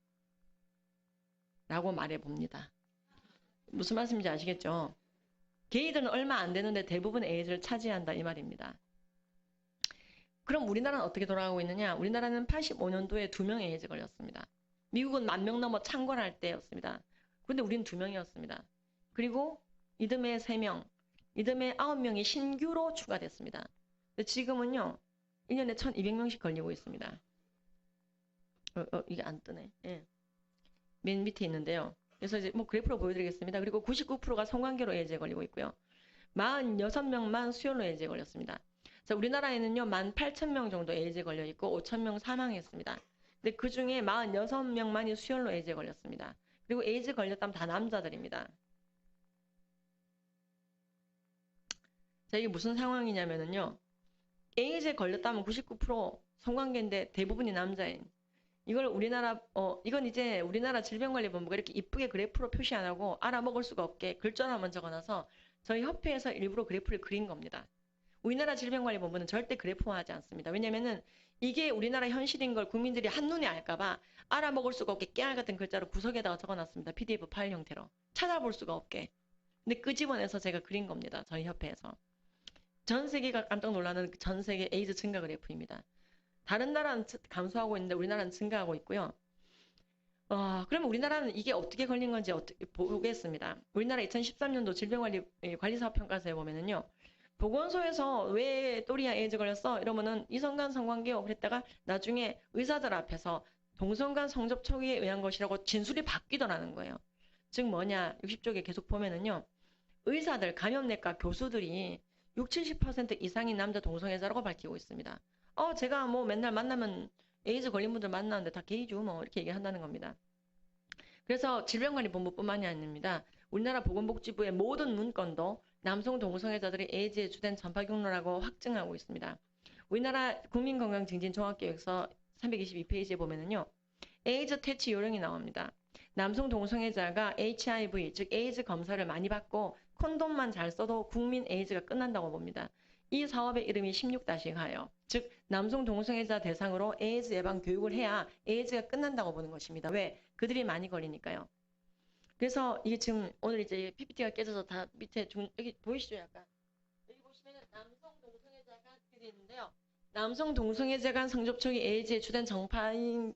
라고 말해봅니다. 무슨 말씀인지 아시겠죠? 게이들은 얼마 안 되는데 대부분 에이즈를 차지한다 이 말입니다. 그럼 우리나라는 어떻게 돌아가고 있느냐? 우리나라는 85년도에 2명 에이즈 걸렸습니다. 미국은 10,000명 넘어 창궐할 때였습니다. 그런데 우리는 2명이었습니다. 그리고 이듬해 3명, 이듬해 9명이 신규로 추가됐습니다. 근데 지금은요, 1년에 1,200명씩 걸리고 있습니다. 이게 안 뜨네. 예. 맨 밑에 있는데요. 그래서 이제 뭐 그래프로 보여드리겠습니다. 그리고 99%가 성관계로 에이즈에 걸리고 있고요. 46명만 수혈로 에이즈에 걸렸습니다. 자, 우리나라에는요, 18,000명 정도 에이즈에 걸려 있고 5,000명 사망했습니다. 근데 그 중에 46명만이 수혈로 에이즈에 걸렸습니다. 그리고 에이즈 걸렸다면 다 남자들입니다. 자, 이게 무슨 상황이냐면요. 에이즈에 걸렸다면 99% 성관계인데 대부분이 남자인. 이걸 이건 이제 우리나라 질병관리본부가 이렇게 이쁘게 그래프로 표시 안 하고 알아먹을 수가 없게 글자로만 적어놔서 저희 협회에서 일부러 그래프를 그린 겁니다. 우리나라 질병관리본부는 절대 그래프화하지 않습니다. 왜냐면은 이게 우리나라 현실인 걸 국민들이 한눈에 알까봐 알아먹을 수가 없게 깨알 같은 글자로 구석에다가 적어놨습니다. PDF 파일 형태로. 찾아볼 수가 없게. 근데 끄집어내서 제가 그린 겁니다. 저희 협회에서. 전 세계가 깜짝 놀라는 전 세계 에이즈 증가 그래프입니다. 다른 나라는 감소하고 있는데 우리나라는 증가하고 있고요. 그러면 우리나라는 이게 어떻게 걸린 건지 보겠습니다. 우리나라 2013년도 질병관리사업평가서에 보면은요. 보건소에서 왜 또리아 에이즈 걸렸어? 이러면은 이성간 성관계요. 그랬다가 나중에 의사들 앞에서 동성간 성접 초기에 의한 것이라고 진술이 바뀌더라는 거예요. 즉 뭐냐? 60쪽에 계속 보면은요. 의사들, 감염내과 교수들이 60, 70% 이상인 남자 동성애자라고 밝히고 있습니다. 제가 뭐 맨날 만나면 에이즈 걸린 분들 만나는데 다 게이죠. 뭐 이렇게 얘기한다는 겁니다. 그래서 질병관리본부뿐만이 아닙니다. 우리나라 보건복지부의 모든 문건도 남성 동성애자들이 에이즈의 주된 전파 경로라고 확증하고 있습니다. 우리나라 국민건강증진종합계획서 322페이지에 보면은요. 에이즈 퇴치 요령이 나옵니다. 남성 동성애자가 HIV, 즉 에이즈 검사를 많이 받고 콘돔만 잘 써도 국민 에이즈가 끝난다고 봅니다. 이 사업의 이름이 16-가요. 즉 남성 동성애자 대상으로 에이즈 예방 교육을 해야 에이즈가 끝난다고 보는 것입니다. 왜? 그들이 많이 걸리니까요. 그래서 이게 지금 오늘 이제 PPT가 깨져서 다 밑에 여기 보이시죠? 약간 여기 보시면은 남성 동성애자가 되어 있는데요. 남성 동성애자 간 성접촉이 에이즈의 주된 정파인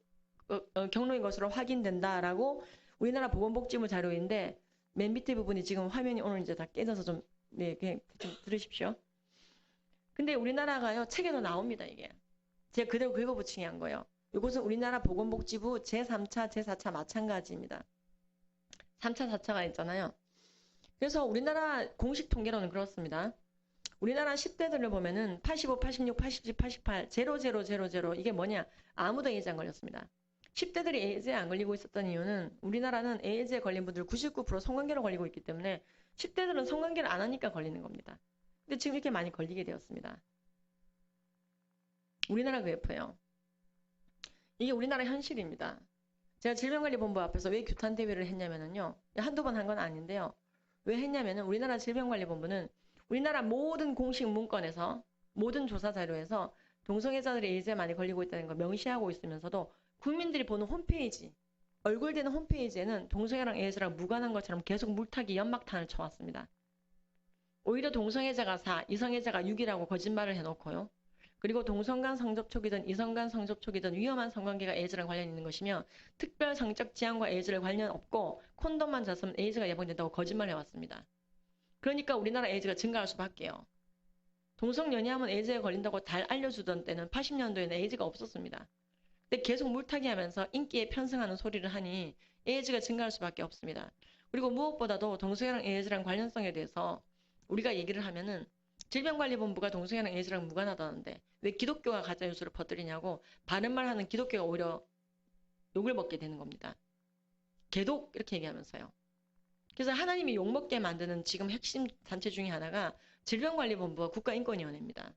경로인 것으로 확인된다라고 우리나라 보건복지부 자료인데 맨 밑에 부분이 지금 화면이 오늘 이제 다 깨져서 좀 그냥 좀 들으십시오. 근데 우리나라가요 책에도 나옵니다 이게. 제가 그대로 긁어붙이게 한 거예요. 이것은 우리나라 보건복지부 제3차, 제4차 마찬가지입니다. 3차, 4차가 있잖아요. 그래서 우리나라 공식 통계로는 그렇습니다. 우리나라 10대들을 보면은 85, 86, 87, 88, 0000 이게 뭐냐? 아무도 에이즈 안 걸렸습니다. 10대들이 에이즈에 안 걸리고 있었던 이유는 우리나라는 에이즈에 걸린 분들 99% 성관계로 걸리고 있기 때문에 10대들은 성관계를 안 하니까 걸리는 겁니다. 근데 지금 이렇게 많이 걸리게 되었습니다. 우리나라 그래프예요. 이게 우리나라 현실입니다. 제가 질병관리본부 앞에서 왜 규탄 대회를 했냐면요. 한두 번 한 건 아닌데요. 왜 했냐면은 우리나라 질병관리본부는 우리나라 모든 공식 문건에서 모든 조사 자료에서 동성애자들이 에이즈에 많이 걸리고 있다는 걸 명시하고 있으면서도 국민들이 보는 홈페이지, 얼굴 되는 홈페이지에는 동성애랑 에이즈랑 무관한 것처럼 계속 물타기 연막탄을 쳐왔습니다. 오히려 동성애자가 4, 이성애자가 6이라고 거짓말을 해놓고요. 그리고 동성간 성접촉이든 이성간 성접촉이든 위험한 성관계가 에이즈랑 관련 있는 것이며 특별 성적 지향과 에이즈를 관련 없고 콘돔만 잤으면 에이즈가 예방된다고 거짓말 해왔습니다. 그러니까 우리나라 에이즈가 증가할 수밖에요. 동성연애하면 에이즈에 걸린다고 잘 알려주던 때는 80년도에는 에이즈가 없었습니다. 근데 계속 물타기 하면서 인기에 편승하는 소리를 하니 에이즈가 증가할 수밖에 없습니다. 그리고 무엇보다도 동성애랑 에이즈랑 관련성에 대해서 우리가 얘기를 하면은 질병관리본부가 동성애랑 에이즈랑 무관하다는데 왜 기독교가 가짜뉴스를 퍼뜨리냐고 바른 말 하는 기독교가 오히려 욕을 먹게 되는 겁니다. 개독 이렇게 얘기하면서요. 그래서 하나님이 욕먹게 만드는 지금 핵심 단체 중에 하나가 질병관리본부와 국가인권위원회입니다.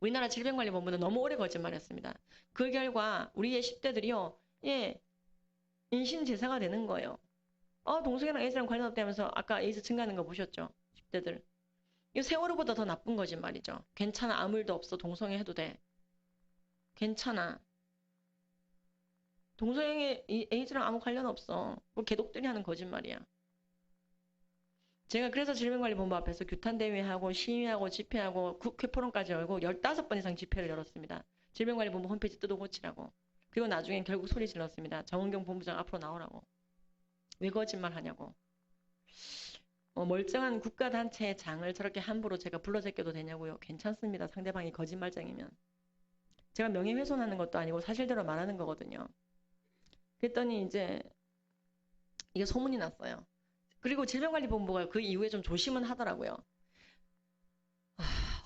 우리나라 질병관리본부는 너무 오래 거짓말했습니다. 그 결과 우리의 10대들이요, 인신제사가 되는 거예요. 동성애랑 에이즈랑 관련 없다면서 아까 에이즈 증가하는 거 보셨죠? 10대들. 이거 세월호보다 더 나쁜 거짓말이죠. 괜찮아, 아무 일도 없어, 동성애 해도 돼. 괜찮아. 동성애 에이즈랑 아무 관련 없어. 뭐 개독들이 하는 거짓말이야. 제가 그래서 질병관리본부 앞에서 규탄대회하고 시위하고 집회하고 국회 포럼까지 열고 15번 이상 집회를 열었습니다. 질병관리본부 홈페이지 뜯어 고치라고. 그리고 나중엔 결국 소리 질렀습니다. 정은경 본부장 앞으로 나오라고. 왜 거짓말 하냐고. 멀쩡한 국가단체의 장을 저렇게 함부로 제가 불러 제껴도 되냐고요. 괜찮습니다. 상대방이 거짓말쟁이면. 제가 명예훼손하는 것도 아니고 사실대로 말하는 거거든요. 그랬더니 이제 이게 소문이 났어요. 그리고 질병관리본부가 그 이후에 좀 조심은 하더라고요.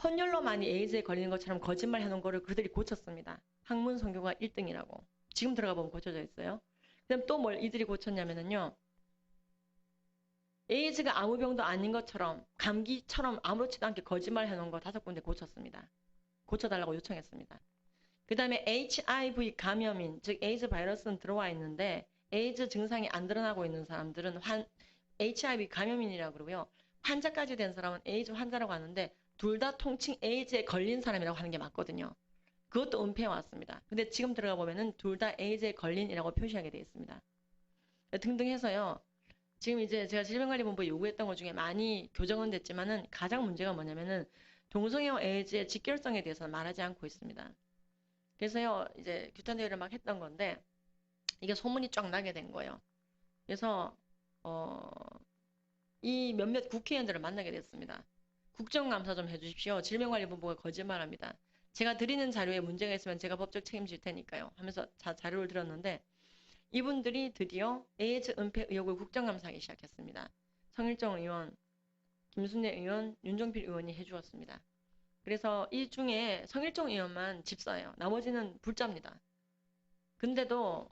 헌혈로 많이 에이즈에 걸리는 것처럼 거짓말 해놓은 거를 그들이 고쳤습니다. 학문 성교가 1등이라고. 지금 들어가 보면 고쳐져 있어요. 그다음 또 뭘 이들이 고쳤냐면요. 에이즈가 아무 병도 아닌 것처럼 감기처럼 아무렇지도 않게 거짓말 해놓은 거 5군데 고쳤습니다. 고쳐달라고 요청했습니다. 그 다음에 HIV 감염인, 즉 에이즈 바이러스는 들어와 있는데 에이즈 증상이 안 드러나고 있는 사람들은 HIV 감염인이라고 그러고요. 환자까지 된 사람은 에이즈 환자라고 하는데 둘 다 통칭 에이즈에 걸린 사람이라고 하는 게 맞거든요. 그것도 은폐해 왔습니다. 근데 지금 들어가 보면은 둘 다 에이즈에 걸린이라고 표시하게 되어 있습니다. 등등 해서요. 지금 이제 제가 질병관리본부에 요구했던 것 중에 많이 교정은 됐지만은 가장 문제가 뭐냐면은 동성애와 에이즈의 직결성에 대해서는 말하지 않고 있습니다. 그래서요, 이제 규탄대회를 막 했던 건데 이게 소문이 쫙 나게 된 거예요. 그래서 이 몇몇 국회의원들을 만나게 됐습니다. 국정감사 좀 해주십시오. 질병관리본부가 거짓말합니다. 제가 드리는 자료에 문제가 있으면 제가 법적 책임질 테니까요. 하면서 자료를 드렸는데 이분들이 드디어 에이즈 은폐 의혹을 국정감사하기 시작했습니다. 성일정 의원, 김순례 의원, 윤종필 의원이 해주었습니다. 그래서 이 중에 성일정 의원만 집사예요. 나머지는 불자입니다. 근데도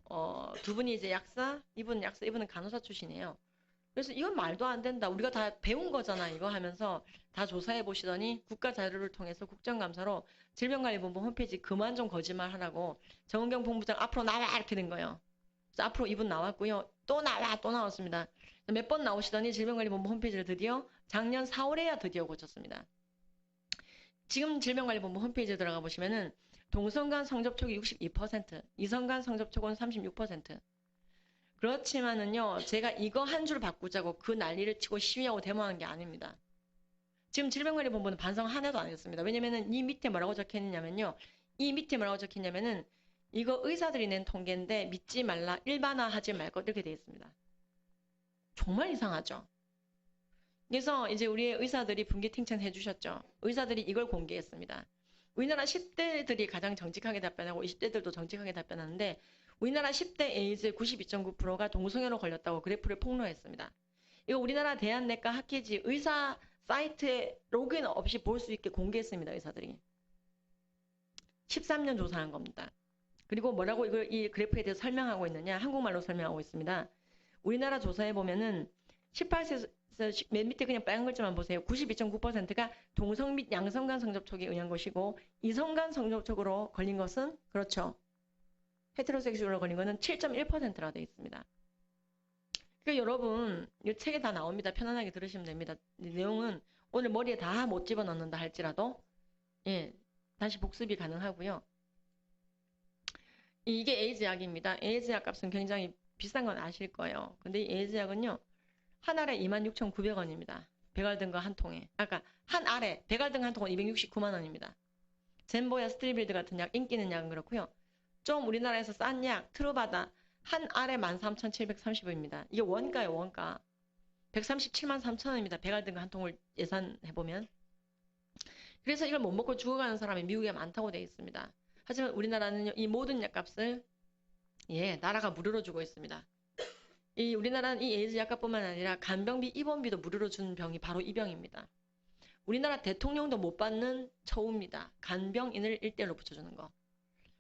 두 분이 이제 약사, 이분은 간호사 출신이에요. 그래서 이건 말도 안 된다. 우리가 다 배운 거잖아. 이거 하면서 다 조사해 보시더니 국가 자료를 통해서 국정감사로 질병관리본부 홈페이지 그만 좀 거짓말 하라고 정은경 본부장 앞으로 나와 이렇게 된 거예요. 그래서 앞으로 이분 나왔고요. 또 나왔습니다. 몇 번 나오시더니 질병관리본부 홈페이지를 드디어 작년 4월에야 드디어 고쳤습니다. 지금 질병관리본부 홈페이지에 들어가 보시면은 동성간 성접촉이 62%, 이성간 성접촉은 36%. 그렇지만은요, 제가 이거 한 줄 바꾸자고 그 난리를 치고 시위하고 데모한 게 아닙니다. 지금 질병관리본부는 반성 하나도 안 했습니다. 왜냐면은 이 밑에 뭐라고 적혀있냐면요. 이거 의사들이 낸 통계인데 믿지 말라, 일반화하지 말 것 이렇게 되어 있습니다. 정말 이상하죠? 그래서 이제 우리의 의사들이 분기팅천 해주셨죠. 의사들이 이걸 공개했습니다. 우리나라 10대들이 가장 정직하게 답변하고 20대들도 정직하게 답변하는데 우리나라 10대 에이즈 92.9%가 동성애로 걸렸다고 그래프를 폭로했습니다. 이거 우리나라 대한내과 학회지 의사 사이트에 로그인 없이 볼 수 있게 공개했습니다. 의사들이. 13년 조사한 겁니다. 그리고 뭐라고 이 그래프에 대해서 설명하고 있느냐. 한국말로 설명하고 있습니다. 우리나라 조사해 보면은 18세에서 맨 밑에 그냥 빨간 글자만 보세요. 92.9%가 동성 및 양성간 성접촉에 의한 것이고 이성간 성접촉으로 걸린 것은 그렇죠. 헤테로섹슈얼로 걸린 것은 7.1%라 되어 있습니다. 그러니까 여러분 이 책에 다 나옵니다. 편안하게 들으시면 됩니다. 이 내용은 오늘 머리에 다 못 집어넣는다 할지라도 다시 복습이 가능하고요. 이게 에이즈 약입니다. 에이즈 약 값은 굉장히 비싼 건 아실 거예요. 근데 이 에이즈 약은요. 한 알에 26,900원입니다. 백알등가 한 통에. 아까 한 알에 백알등가 한 통은 269만 원입니다. 젠보야 스트리빌드 같은 약, 인기 있는 약은 그렇고요. 좀 우리나라에서 싼 약, 트루바다 한 알에 13,730원입니다. 이게 원가예요, 원가. 137만 3천 원입니다. 백알등가 한 통을 예산해보면. 그래서 이걸 못 먹고 죽어가는 사람이 미국에 많다고 되어 있습니다. 하지만 우리나라는 이 모든 약값을 나라가 무료로 주고 있습니다. 이 우리나라는 이 에이즈 약값뿐만 아니라 간병비, 입원비도 무료로 주는 병이 바로 이 병입니다. 우리나라 대통령도 못 받는 처우입니다. 간병인을 1대1로 붙여주는 거.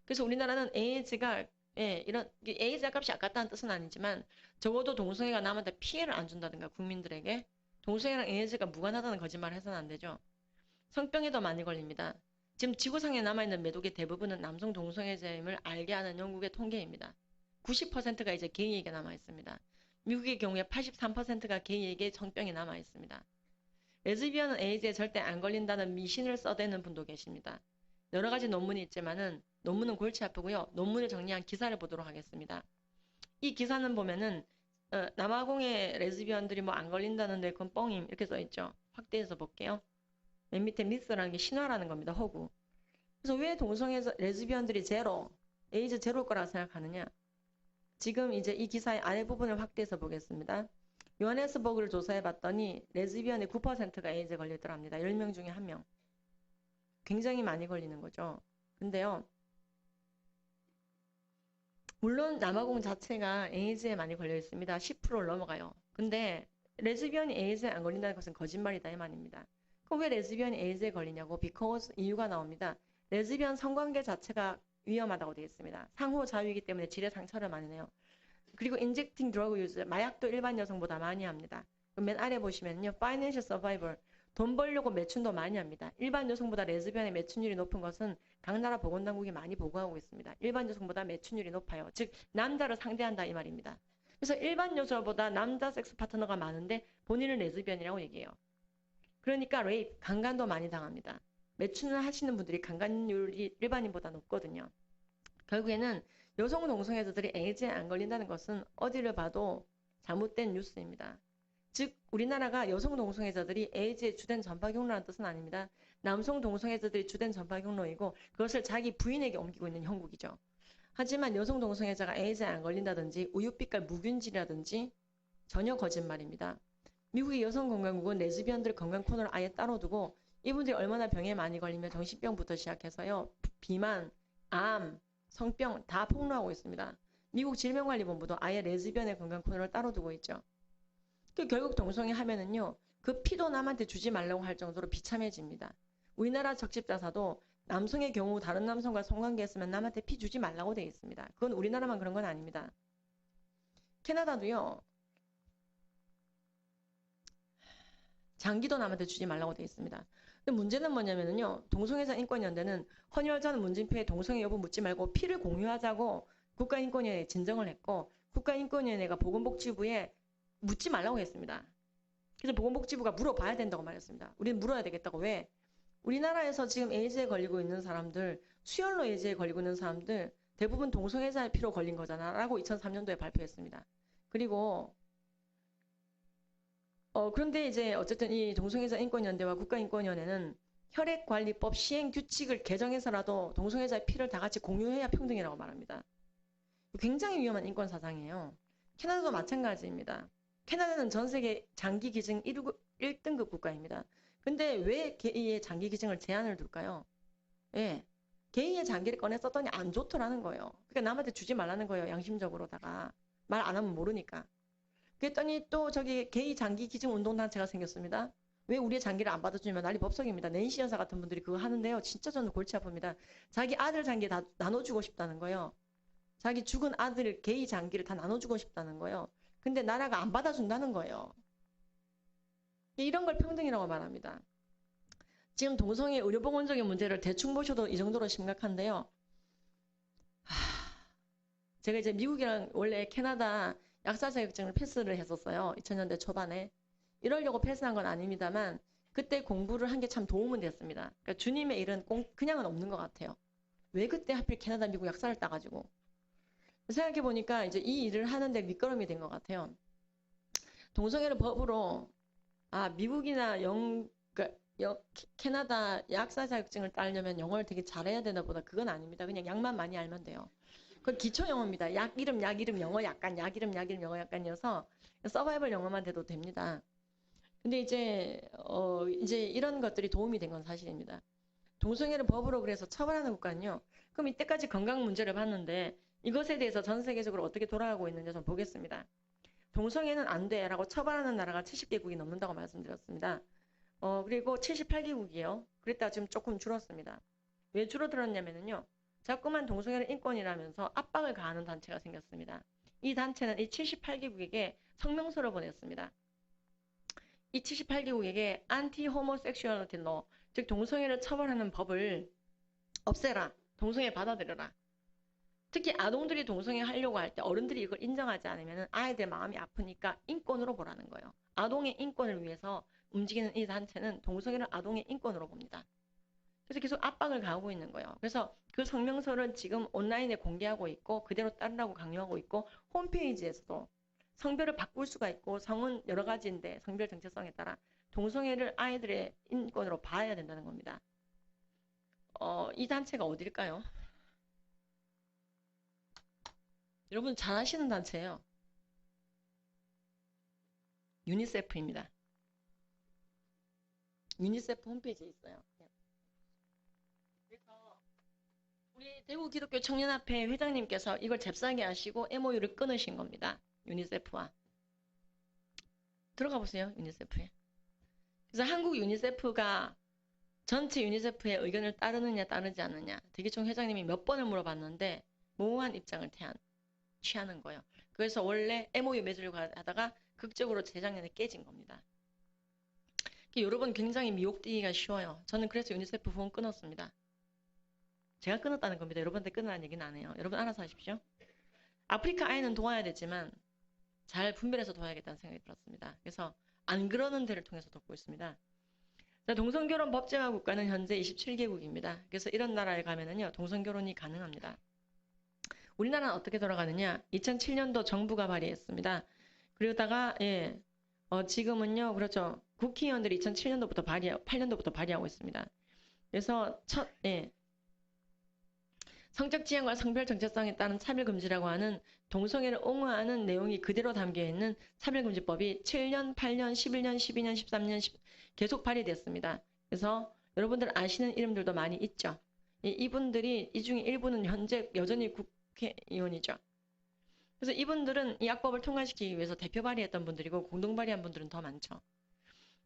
그래서 우리나라는 에이즈가 이런 에이즈 약값이 아깝다는 뜻은 아니지만 적어도 동성애가 남한테 피해를 안 준다든가 국민들에게 동성애랑 에이즈가 무관하다는 거짓말을 해서는 안 되죠. 성병에도 많이 걸립니다. 지금 지구상에 남아있는 매독의 대부분은 남성 동성애자임을 알게 하는 영국의 통계입니다. 90%가 이제 게이에게 남아있습니다. 미국의 경우에 83%가 게이에게 성병이 남아있습니다. 레즈비언은 에이즈에 절대 안 걸린다는 미신을 써대는 분도 계십니다. 여러 가지 논문이 있지만은 논문은 골치 아프고요. 논문을 정리한 기사를 보도록 하겠습니다. 이 기사는 보면은 남아공의 레즈비언들이 뭐 안 걸린다는데 그건 뻥임 이렇게 써있죠. 확대해서 볼게요. 맨 밑에 미스라는 게 신화라는 겁니다. 허구. 그래서 왜 동성애 레즈비언들이 제로, 에이즈 제로일 거라고 생각하느냐? 지금 이제 이 기사의 아래 부분을 확대해서 보겠습니다. 요하네스버그를 조사해봤더니 레즈비언의 9%가 에이즈에 걸리더랍니다. 10명 중에 1명. 굉장히 많이 걸리는 거죠. 근데요. 물론 남아공 자체가 에이즈에 많이 걸려 있습니다. 10%를 넘어가요. 근데 레즈비언이 에이즈에 안 걸린다는 것은 거짓말이다 이 말입니다. 그럼 왜 레즈비언이 에이즈에 걸리냐고 because 이유가 나옵니다. 레즈비언 성관계 자체가 위험하다고 되어 있습니다. 상호자유이기 때문에 질의 상처를 많이 내요. 그리고 injecting drug use, 마약도 일반 여성보다 많이 합니다. 맨 아래 보시면요. financial survival, 돈 벌려고 매춘도 많이 합니다. 일반 여성보다 레즈비언의 매춘율이 높은 것은 각 나라 보건당국이 많이 보고하고 있습니다. 일반 여성보다 매춘율이 높아요. 즉 남자를 상대한다 이 말입니다. 그래서 일반 여자보다 남자 섹스 파트너가 많은데 본인은 레즈비언이라고 얘기해요. 그러니까 레이프, 강간도 많이 당합니다. 매춘을 하시는 분들이 강간율이 일반인보다 높거든요. 결국에는 여성 동성애자들이 에이즈에 안 걸린다는 것은 어디를 봐도 잘못된 뉴스입니다. 즉 우리나라가 여성 동성애자들이 에이즈의 주된 전파 경로라는 뜻은 아닙니다. 남성 동성애자들이 주된 전파 경로이고 그것을 자기 부인에게 옮기고 있는 형국이죠. 하지만 여성 동성애자가 에이즈에 안 걸린다든지 우유빛깔 무균질이라든지 전혀 거짓말입니다. 미국의 여성건강국은 레즈비언들 건강 코너를 아예 따로 두고 이분들이 얼마나 병에 많이 걸리면 정신병부터 시작해서요. 비만, 암, 성병 다 폭로하고 있습니다. 미국 질병관리본부도 아예 레즈비언의 건강 코너를 따로 두고 있죠. 결국 동성애 하면은요. 그 피도 남한테 주지 말라고 할 정도로 비참해집니다. 우리나라 적십자사도 남성의 경우 다른 남성과 성관계했으면 남한테 피 주지 말라고 되어 있습니다. 그건 우리나라만 그런 건 아닙니다. 캐나다도요. 장기도 남한테 주지 말라고 되어 있습니다. 근데 문제는 뭐냐면요. 동성애자 인권연대는 헌혈전 문진표에 동성애 여부 묻지 말고 피를 공유하자고 국가인권위원회에 진정을 했고 국가인권위원회가 보건복지부에 묻지 말라고 했습니다. 그래서 보건복지부가 물어봐야 된다고 말했습니다. 우리는 물어야 되겠다고. 왜? 우리나라에서 지금 에이즈에 걸리고 있는 사람들, 수혈로 에이즈에 걸리고 있는 사람들 대부분 동성애자의 피로 걸린 거잖아 라고 2003년도에 발표했습니다. 그리고 그런데 이제 어쨌든 이 동성애자 인권연대와 국가인권위원회는 혈액관리법 시행 규칙을 개정해서라도 동성애자의 피를 다 같이 공유해야 평등이라고 말합니다. 굉장히 위험한 인권 사상이에요. 캐나다도 마찬가지입니다. 캐나다는 전 세계 장기 기증 1등급 국가입니다. 근데 왜 게이의 장기 기증을 제한을 둘까요? 예. 게이의 장기를 꺼내 썼더니 안 좋더라는 거예요. 그러니까 남한테 주지 말라는 거예요. 양심적으로다가. 말 안 하면 모르니까. 그랬더니 또 저기 게이 장기 기증 운동단체가 생겼습니다. 왜 우리의 장기를 안 받아주면 난리 법석입니다. 낸시 여사 같은 분들이 그거 하는데요. 진짜 저는 골치 아픕니다. 자기 아들 장기 다 나눠주고 싶다는 거예요. 자기 죽은 아들 게이 장기를 다 나눠주고 싶다는 거예요. 근데 나라가 안 받아준다는 거예요. 이런 걸 평등이라고 말합니다. 지금 동성애 의료보건적인 문제를 대충 보셔도 이 정도로 심각한데요. 제가 이제 미국이랑 원래 캐나다 약사 자격증을 패스를 했었어요. 2000년대 초반에. 이러려고 패스한 건 아닙니다만 그때 공부를 한 게 참 도움은 됐습니다. 그러니까 주님의 일은 그냥은 없는 것 같아요. 왜 그때 하필 캐나다, 미국 약사를 따가지고. 생각해보니까 이제 이 일을 하는데 밑거름이 된 것 같아요. 동성애를 법으로 미국이나 그러니까 캐나다 약사 자격증을 따려면 영어를 되게 잘해야 되나 보다. 그건 아닙니다. 그냥 약만 많이 알면 돼요. 그건 기초 영어입니다. 약 이름 영어 약간, 약 이름 영어 약간이어서 서바이벌 영어만 돼도 됩니다. 근데 이제 이런 것들이 도움이 된 건 사실입니다. 동성애를 법으로 그래서 처벌하는 국가는요. 그럼 이때까지 건강 문제를 봤는데 이것에 대해서 전 세계적으로 어떻게 돌아가고 있는지 좀 보겠습니다. 동성애는 안 돼라고 처벌하는 나라가 70개국이 넘는다고 말씀드렸습니다. 그리고 78개국이에요. 그랬다가 지금 조금 줄었습니다. 왜 줄어들었냐면요. 자꾸만 동성애를 인권이라면서 압박을 가하는 단체가 생겼습니다. 이 단체는 이 78개국에게 성명서를 보냈습니다. 이 78개국에게 안티 호모섹슈얼리티 로, 즉 동성애를 처벌하는 법을 없애라. 동성애 받아들여라. 특히 아동들이 동성애 하려고 할 때 어른들이 이걸 인정하지 않으면 아이들 마음이 아프니까 인권으로 보라는 거예요. 아동의 인권을 위해서 움직이는 이 단체는 동성애를 아동의 인권으로 봅니다. 그래서 계속 압박을 가하고 있는 거예요. 그래서 그 성명서를 지금 온라인에 공개하고 있고 그대로 따르라고 강요하고 있고 홈페이지에서도 성별을 바꿀 수가 있고 성은 여러 가지인데 성별 정체성에 따라 동성애를 아이들의 인권으로 봐야 된다는 겁니다. 이 단체가 어딜까요? 여러분 잘 아시는 단체예요. 유니세프입니다. 유니세프 홈페이지에 있어요. 그래서 우리 대구 기독교 청년합회 회장님께서 이걸 잽싸게 아시고 MOU를 끊으신 겁니다. 유니세프와. 들어가 보세요. 유니세프에. 그래서 한국 유니세프가 전체 유니세프의 의견을 따르느냐 따르지 않느냐 대기총 회장님이 몇 번을 물어봤는데 모호한 입장을 취하는 거예요. 그래서 원래 MOU 맺으려고 하다가 극적으로 재작년에 깨진 겁니다. 여러분 굉장히 미혹되기가 쉬워요. 저는 그래서 유니세프 후원 끊었습니다. 제가 끊었다는 겁니다. 여러분한테 끊으라는 얘기는 안 해요. 여러분 알아서 하십시오. 아프리카 아이는 도와야 되지만 잘 분별해서 도와야겠다는 생각이 들었습니다. 그래서 안 그러는 데를 통해서 돕고 있습니다. 동성결혼 법제화 국가는 현재 27개국입니다. 그래서 이런 나라에 가면은요, 동성결혼이 가능합니다. 우리나라는 어떻게 돌아가느냐? 2007년도 정부가 발의했습니다. 그러다가 지금은요, 그렇죠. 국회의원들이 2007년도부터 8년도부터 발의하고 있습니다. 그래서 성적 지향과 성별 정체성에 따른 차별금지라고 하는 동성애를 옹호하는 내용이 그대로 담겨있는 차별금지법이 7년, 8년, 11년, 12년, 13년 계속 발의됐습니다. 그래서 여러분들 아시는 이름들도 많이 있죠. 이분들이 이 중에 일부는 현재 여전히 국회의원이죠. 그래서 이분들은 이 악법을 통과시키기 위해서 대표 발의했던 분들이고 공동 발의한 분들은 더 많죠.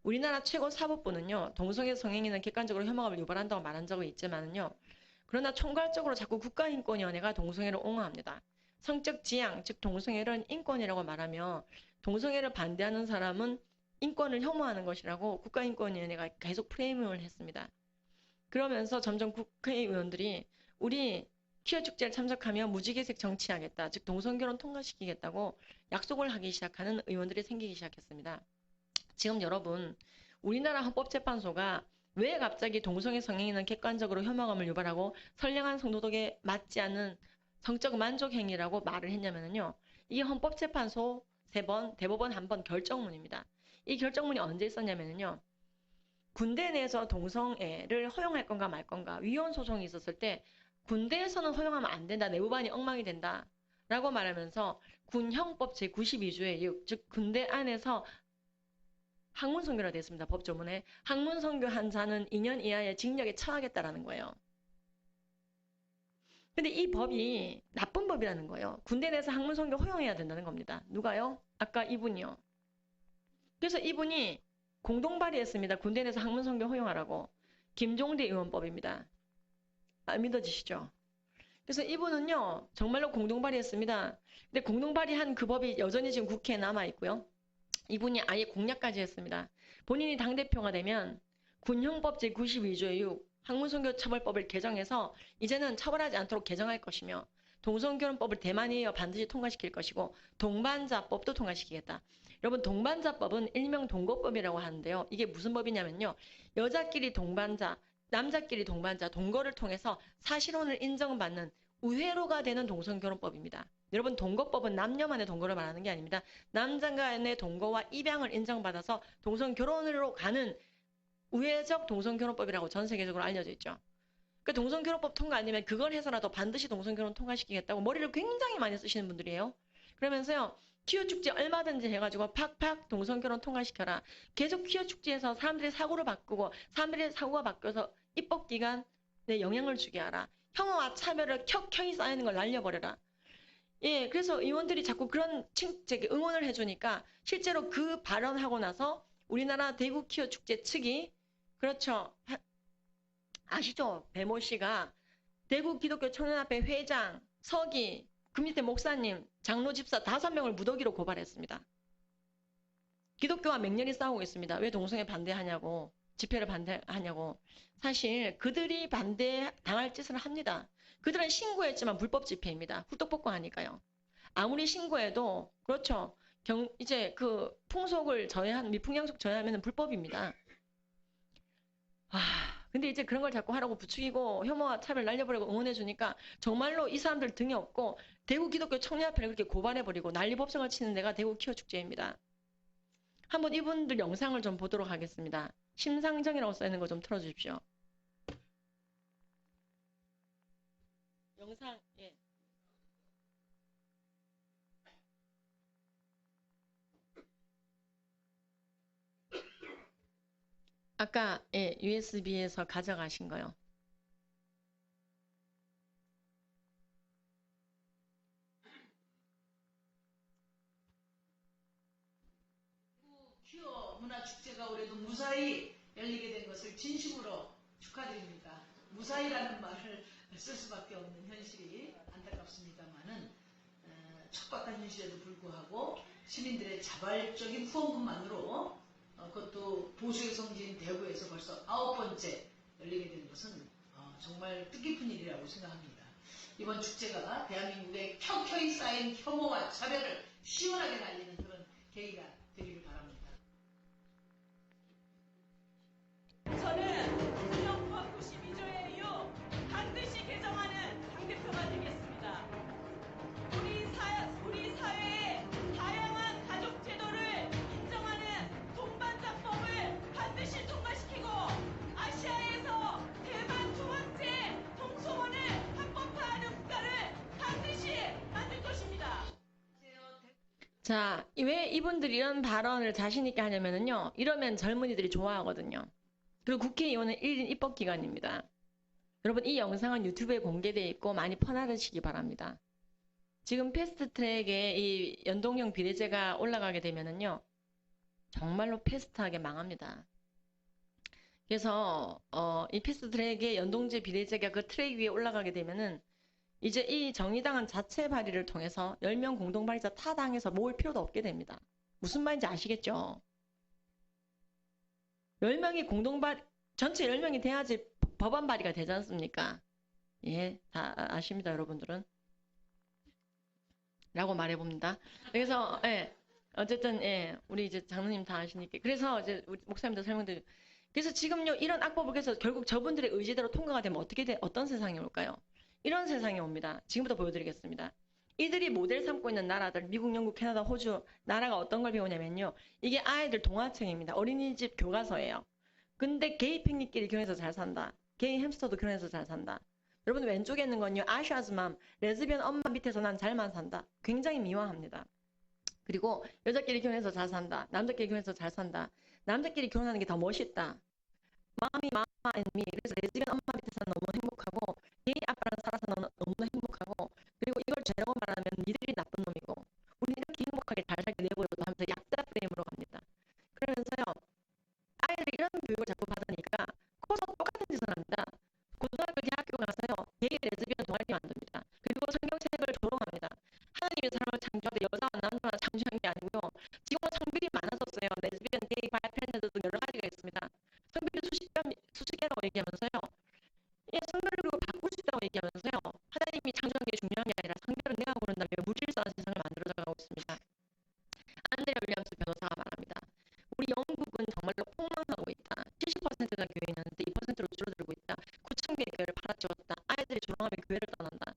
우리나라 최고 사법부는요. 동성애 성행위는 객관적으로 혐오감을 유발한다고 말한 적은 있지만은요. 그러나 총괄적으로 자꾸 국가인권위원회가 동성애를 옹호합니다. 성적 지향, 즉 동성애를 인권이라고 말하며 동성애를 반대하는 사람은 인권을 혐오하는 것이라고 국가인권위원회가 계속 프레임을 했습니다. 그러면서 점점 국회의원들이 우리 퀴어 축제를 참석하며 무지개색 정치하겠다, 즉 동성결혼 통과시키겠다고 약속을 하기 시작하는 의원들이 생기기 시작했습니다. 지금 여러분, 우리나라 헌법재판소가 왜 갑자기 동성애 성행위는 객관적으로 혐오감을 유발하고 선량한 성도덕에 맞지 않는 성적 만족 행위라고 말을 했냐면요. 이게 헌법재판소 3번, 대법원 1번 결정문입니다. 이 결정문이 언제 있었냐면요. 군대 내에서 동성애를 허용할 건가 말 건가 위헌 소송이 있었을 때 군대에서는 허용하면 안 된다. 내부반이 엉망이 된다. 라고 말하면서 군형법 제92조의 6, 즉 군대 안에서 학문성교라 되어 있습니다. 법조문에. 학문성교한 자는 2년 이하의 징역에 처하겠다라는 거예요. 근데 이 법이 나쁜 법이라는 거예요. 군대 내에서 학문성교 허용해야 된다는 겁니다. 누가요? 아까 이분이요. 그래서 이분이 공동 발의했습니다. 군대 내에서 학문성교 허용하라고. 김종대 의원법입니다. 믿어지시죠? 그래서 이분은요. 정말로 공동 발의했습니다. 근데 공동 발의한 그 법이 여전히 지금 국회에 남아있고요. 이분이 아예 공약까지 했습니다. 본인이 당대표가 되면 군형법 제92조의 6 학문성교 처벌법을 개정해서 이제는 처벌하지 않도록 개정할 것이며 동성결혼법을 대만에 이어 반드시 통과시킬 것이고 동반자법도 통과시키겠다. 여러분 동반자법은 일명 동거법이라고 하는데요. 이게 무슨 법이냐면요. 여자끼리 동반자, 남자끼리 동반자, 동거를 통해서 사실혼을 인정받는 우회로가 되는 동성결혼법입니다. 여러분 동거법은 남녀만의 동거를 말하는 게 아닙니다. 남자 간의 동거와 입양을 인정받아서 동성결혼으로 가는 우회적 동성결혼법이라고 전 세계적으로 알려져 있죠. 그 동성결혼법 통과 안 되면 그걸 해서라도 반드시 동성결혼 통과시키겠다고 머리를 굉장히 많이 쓰시는 분들이에요. 그러면서요. 퀴어 축제 얼마든지 해가지고 팍팍 동성결혼 통과시켜라. 계속 퀴어 축제에서 사람들의 사고를 바꾸고 사람들의 사고가 바뀌어서 입법기관에 영향을 주게 하라. 혐오와 차별을 켜켜이 쌓이는 걸 날려버려라. 예, 그래서 의원들이 자꾸 그런 응원을 해주니까 실제로 그 발언하고 나서 우리나라 대구 퀴어 축제 측이 그렇죠. 아시죠? 배모 씨가 대구 기독교 청년협회 회장, 서기, 그 밑에 목사님, 장로 집사 5명을 무더기로 고발했습니다. 기독교와 맹렬히 싸우고 있습니다. 왜 동성애 반대하냐고, 집회를 반대하냐고. 사실 그들이 반대당할 짓을 합니다. 그들은 신고했지만 불법 집회입니다. 훌떡볶고 하니까요. 아무리 신고해도 그렇죠. 이제 그 풍속을 저해한 미풍양속 저해하면 불법입니다. 근데 이제 그런 걸 자꾸 하라고 부추기고 혐오와 차별 날려버리고 응원해주니까 정말로 이 사람들 등에 업고 대구 기독교 청년협회를 그렇게 고발해버리고 난리법석을 치는 데가 대구 퀴어 축제입니다. 한번 이분들 영상을 좀 보도록 하겠습니다. 심상정이라고 써있는 거 좀 틀어주십시오. 영상, 예. 아까 예, USB에서 가져가신 거요. 퀴어 문화축제가 올해도 무사히 열리게 된 것을 진심으로 축하드립니다. 무사히라는 말을 쓸 수밖에 없는 현실이 안타깝습니다만은 척박한 현실에도 불구하고 시민들의 자발적인 후원금만으로 그것도 보수의 성지인 대구에서 벌써 9번째 열리게 된 것은 정말 뜻깊은 일이라고 생각합니다. 이번 축제가 대한민국의 켜켜이 쌓인 혐오와 차별을 시원하게 날리는 그런 계기가 되기를 바랍니다. 저는 국정법 92조의 이유 반드시 개정하는 당대표가 되겠습니다. 우리 사회의 다양한 가족 제도를 인정하는 동반자법을 반드시 통과시키고 아시아에서 대만 2번째 동성혼을 합법화하는 국가를 반드시 만들 것입니다. 자, 왜 이분들이 이런 발언을 자신 있게 하냐면요. 이러면 젊은이들이 좋아하거든요. 그리고 국회의원은 1인 입법기관입니다. 여러분 이 영상은 유튜브에 공개되어 있고 많이 퍼나르시기 바랍니다. 지금 패스트트랙에 이 연동형 비례제가 올라가게 되면은요. 정말로 패스트하게 망합니다. 그래서 이 패스트트랙에 연동제 비례제가 그 트랙 위에 올라가게 되면은 이제 이 정의당은 자체 발의를 통해서 10명 공동 발의자 타 당에서 모을 필요도 없게 됩니다. 무슨 말인지 아시겠죠? 10명이 전체 10명이 돼야지 법안 발의가 되지 않습니까? 예, 다 아십니다, 여러분들은. 라고 말해봅니다. 그래서, 예, 어쨌든, 예, 우리 이제 장로님 다 아시니까. 그래서 이제 우리 목사님도 설명드리고. 그래서 지금요, 이런 악법을 해서 결국 저분들의 의지대로 통과가 되면 어떤 세상이 올까요? 이런 세상이 옵니다. 지금부터 보여드리겠습니다. 이들이 모델 삼고 있는 나라들, 미국, 영국, 캐나다, 호주, 나라가 어떤 걸 배우냐면요. 이게 아이들 동화책입니다. 어린이집 교과서예요. 근데 게이 팽이끼리 결혼해서 잘 산다. 게이 햄스터도 결혼해서 잘 산다. 여러분 왼쪽에 있는 건요. 아샤즈맘, 레즈비언 엄마 밑에서 난 잘만 산다. 굉장히 미화합니다. 그리고 여자끼리 결혼해서 잘 산다. 남자끼리 결혼해서 잘 산다. 남자끼리 결혼하는 게 더 멋있다. 마음이 마마 앤미. 그래서 레즈비언 엄마 밑에서 너무 행복하고 게이 아빠랑 살아서 너무 행복하고 그리고 이걸 죄라고 말하면 니들이 나쁜 놈이고 우리 이렇게 행복하게 잘 살게 내버려도 하면서 약자 프레임으로 갑니다. 그러면서요. 아이들이 이런 교육을 자꾸 받으니까 커서 똑같은 짓을 합니다. 고등학교, 대학교 가서요. 게이 레즈비언 동아리 만듭니다. 그리고 성경책을 조롱합니다. 하나님이 사람을 창조하되 여자와 남자만 창조한 게 아니고요. 지금은 성별이 많아졌어요. 레즈비언, 게이, 바이, 트랜스젠더 등 여러 가지가 있습니다. 성별이 수십 개라고 얘기하면서요. 예, 성별을 그리고 바꿀 수 있다고 얘기하면서요. 하나님이 창조한 게 중요한 게 아니라 성별은 내가 고른다며 무질서한 세상을 만들어가고 있습니다. 안드레 윌리엄스 변호사가 말합니다. 우리 영국은 정말로 폭망하고 있다. 70%가 교회에 있는데 2%로 줄어들고 있다. 9,000개의 교회를 팔아치웠다. 아이들이 조롱하며 교회를 떠난다.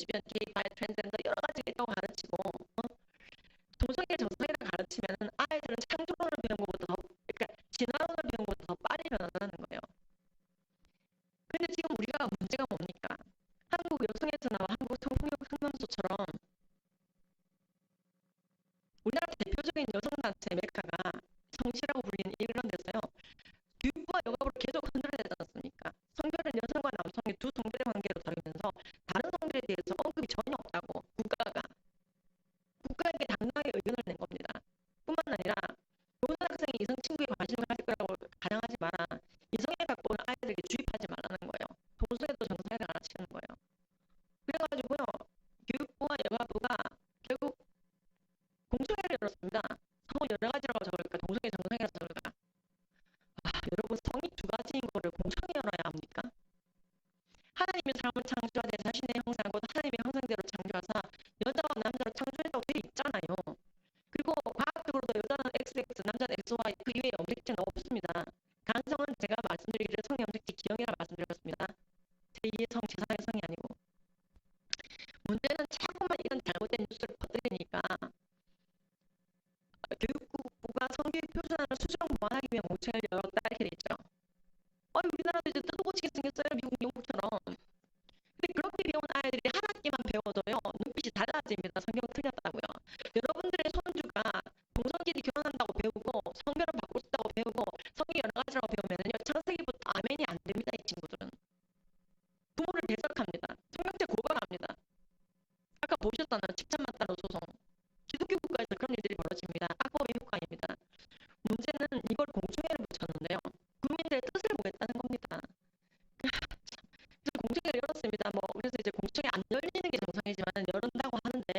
레즈비언, 게이, 바이, 트랜스젠더 여러 가지가 있다고 가르치고 동성애 정상이라 가르치면은 아이들은 창조론을 배운 것보다 더, 그러니까 진화론을 배운 것보다 더 빨리 변화하는 거예요. 근데 지금 우리가 문제가 뭡니까? 한국 여성에서 나와 한국 성명소처럼 우리나라 대표적인 여성단체 메카가 성시라고 불리는 이런 데서요. 교육부와 여가부를 계속 흔들어내지 않았습니까? 성별은 여성과 남성의 두 성별의 관계로 다루면서 다른 성별에 대해서 언급이 전혀 없다고 국가에게 당당하게 의견을 낸 겁니다. 뿐만 아니라 모든 학생이 이성 친구에 관심을 가질 거라고 가정하지 마라. 이성에 갖고 온 아이들에게 주입하지 말라는 거예요. 동성애도 정상에 가르치는 거예요. 그래가지고요. 교육부와 여가부가 결국 공청회를 열었습니다. 성은 여러 가지라고 적을까? 동성애 정상이라고 적을까? 여러분 성이 두 가지인 거를 공청회 열어야 합니까? 하나님이 사람을 창조하되 자신의 형상 곧 하나님의 형상대로 창조하사 여자와 남자로 창조했다고 되어 있잖아요. 그리고 과학적으로도 여자는 XX, 남자는 XY 그 이외에 염색체는 없습니다. 간성은 제가 말씀드리기를 성의 염색체 기형이라 말씀드렸습니다. 제2의 성, 제3의 성이 아니고. 문제는 자꾸만 이런 잘못된 뉴스를 퍼뜨리니까 교육부가 성교육 표준안을 수정 보완하기 위한 공청회를 열었다 이렇게 돼 있죠. 우리나라도 이제 뜯어고치게 생겼어요. 미국, 영국처럼. 근데 그렇게 배운 아이들이 한 학기만 배워도요. 눈빛이 달라집니다. 성경 틀렸다고요. 여러분들의 손주가 동성끼리 결혼한다고 배우고 성별을 바꾸고 싶다고 배우고 성이 여러 가지라고 배우면은요. 창세기부터 아멘이 안 됩니다. 이 친구들은. 부모를 대적합니다. 성경책 고발합니다. 아까 보셨잖아요. 칭찬만 따로 소송. 기독교 국가에서 그런 일들이 벌어집니다. 악법의 효과입니다. 문제는 이걸 공청회를 붙였는데요. 국민들의 뜻을 보겠다는 겁니다. 그래서 공청회를 열었습니다. 그래서 이제 공청회 안 열리는 게 정상이지만 열은다고 하는데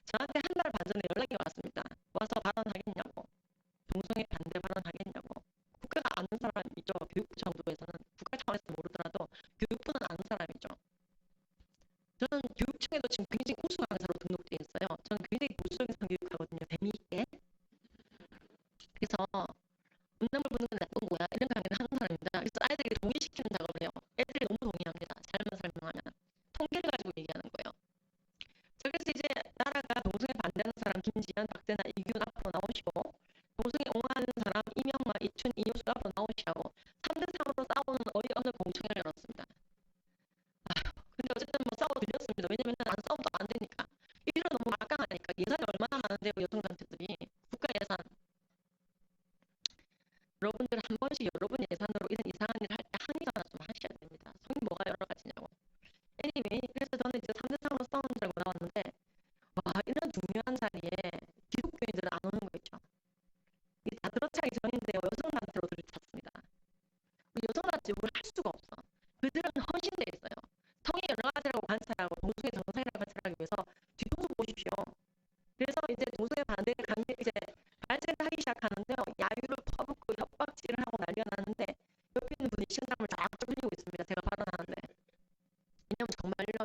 저한테 한 달 반 전에 연락이 왔습니다. 와서 발언하겠냐고. 동성애 반대 발언하겠냐고. 국가가 아는 사람이죠. 교육부 정도에서는. 국가 차원에서 모르더라도 교육부는 아는 사람이죠. 저는 교육청에도 지금 굉장히 우수 강사로 등록되어 있어요. 저는 굉장히 보수적인 성교육하거든요. 재미있게. 그래서 음란물 보는 건 나쁜 거야. 이런 강의를 하는 사람입니다. 그래서 아이들에게 동의시키는 작업을 해요. 애들이 너무 동의합니다. 잘만 설명하면. 통계를 가지고 얘기하는 거예요. 자, 그래서 이제 나라가 동성애 반대하는 사람 김지현, 박대나, 이규현 앞으로 나오시고 동성애 옹호하는 사람 이명마, 이춘, 이효수 앞으로 나오시라고 3대3으로 싸우는 어느 공청회를 열었습니다. 근데 어쨌든 싸워 들렸습니다. 왜냐면 안 싸우면 또 안 되니까. 이런 너무 막강하니까. 예산이 얼마나 많은데요. 여성단체들이. 국가 예산. 여러분들 한 번씩 여러분 예산으로 이런 이상한 일 할 때 항의전화 좀 하셔야 됩니다. 성이 뭐가 여러 가지냐고. anyway, 그래서 저는 이제 3대3으로 싸우는 줄 알고 나왔는데 이런 중요한 자리에 기독교인들은 안 오는 거 있죠. 이게 다 들어차기 전인데요. 여성단체로 들이찼습니다. 우리 여성단체 욕을 할 수가 없어. 그들은 헌신돼 있어요. 성이 여러 가지라고 관찰하고 동성애 정상이라고 관찰하기 위해서 뒤통수 보십시오. 그래서 이제 동성애 반대를 이제 발제를 하기 시작하는데요. 야유를 퍼붓고 협박질을 하고 난리가 났는데 옆에 있는 분이 신상을 쫙쫙 흘리고 있습니다. 제가 발언하는데. 왜냐면 정말요.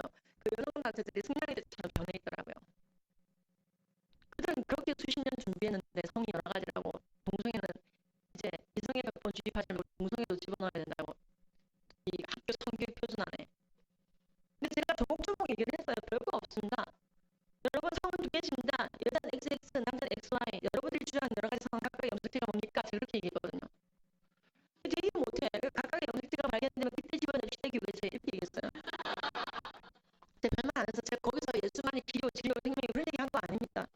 그 여성단체들이 승냥이들처럼 변해 있더라고요. 그들은 그렇게 수십 년 준비했는데 성이 여러 가지라고 동성애는 이제 이성에 100번 주입하지 말고 동성애도 집어넣어야 된다고 이 학교 성교육 표준안에. 근데 제가 조목조목 얘기를 했어요. 별거 없습니다. 여러분 성은 두 개십니다. 여자는 XX, 남자는 XY. 여러분들이 주장하는 여러 가지 성은 각각의 염색체가 뭡니까? 제가 그렇게 얘기했거든요. 근데 얘기 못해. 각각의 염색체가 발견되면 그때 집어넣읍시다 교회에서 이렇게 얘기했어요. 근데 별말 안 해서 제가 거기서 예수만이 필요, 진료, 생명이 그런 얘기 한 거 아닙니다.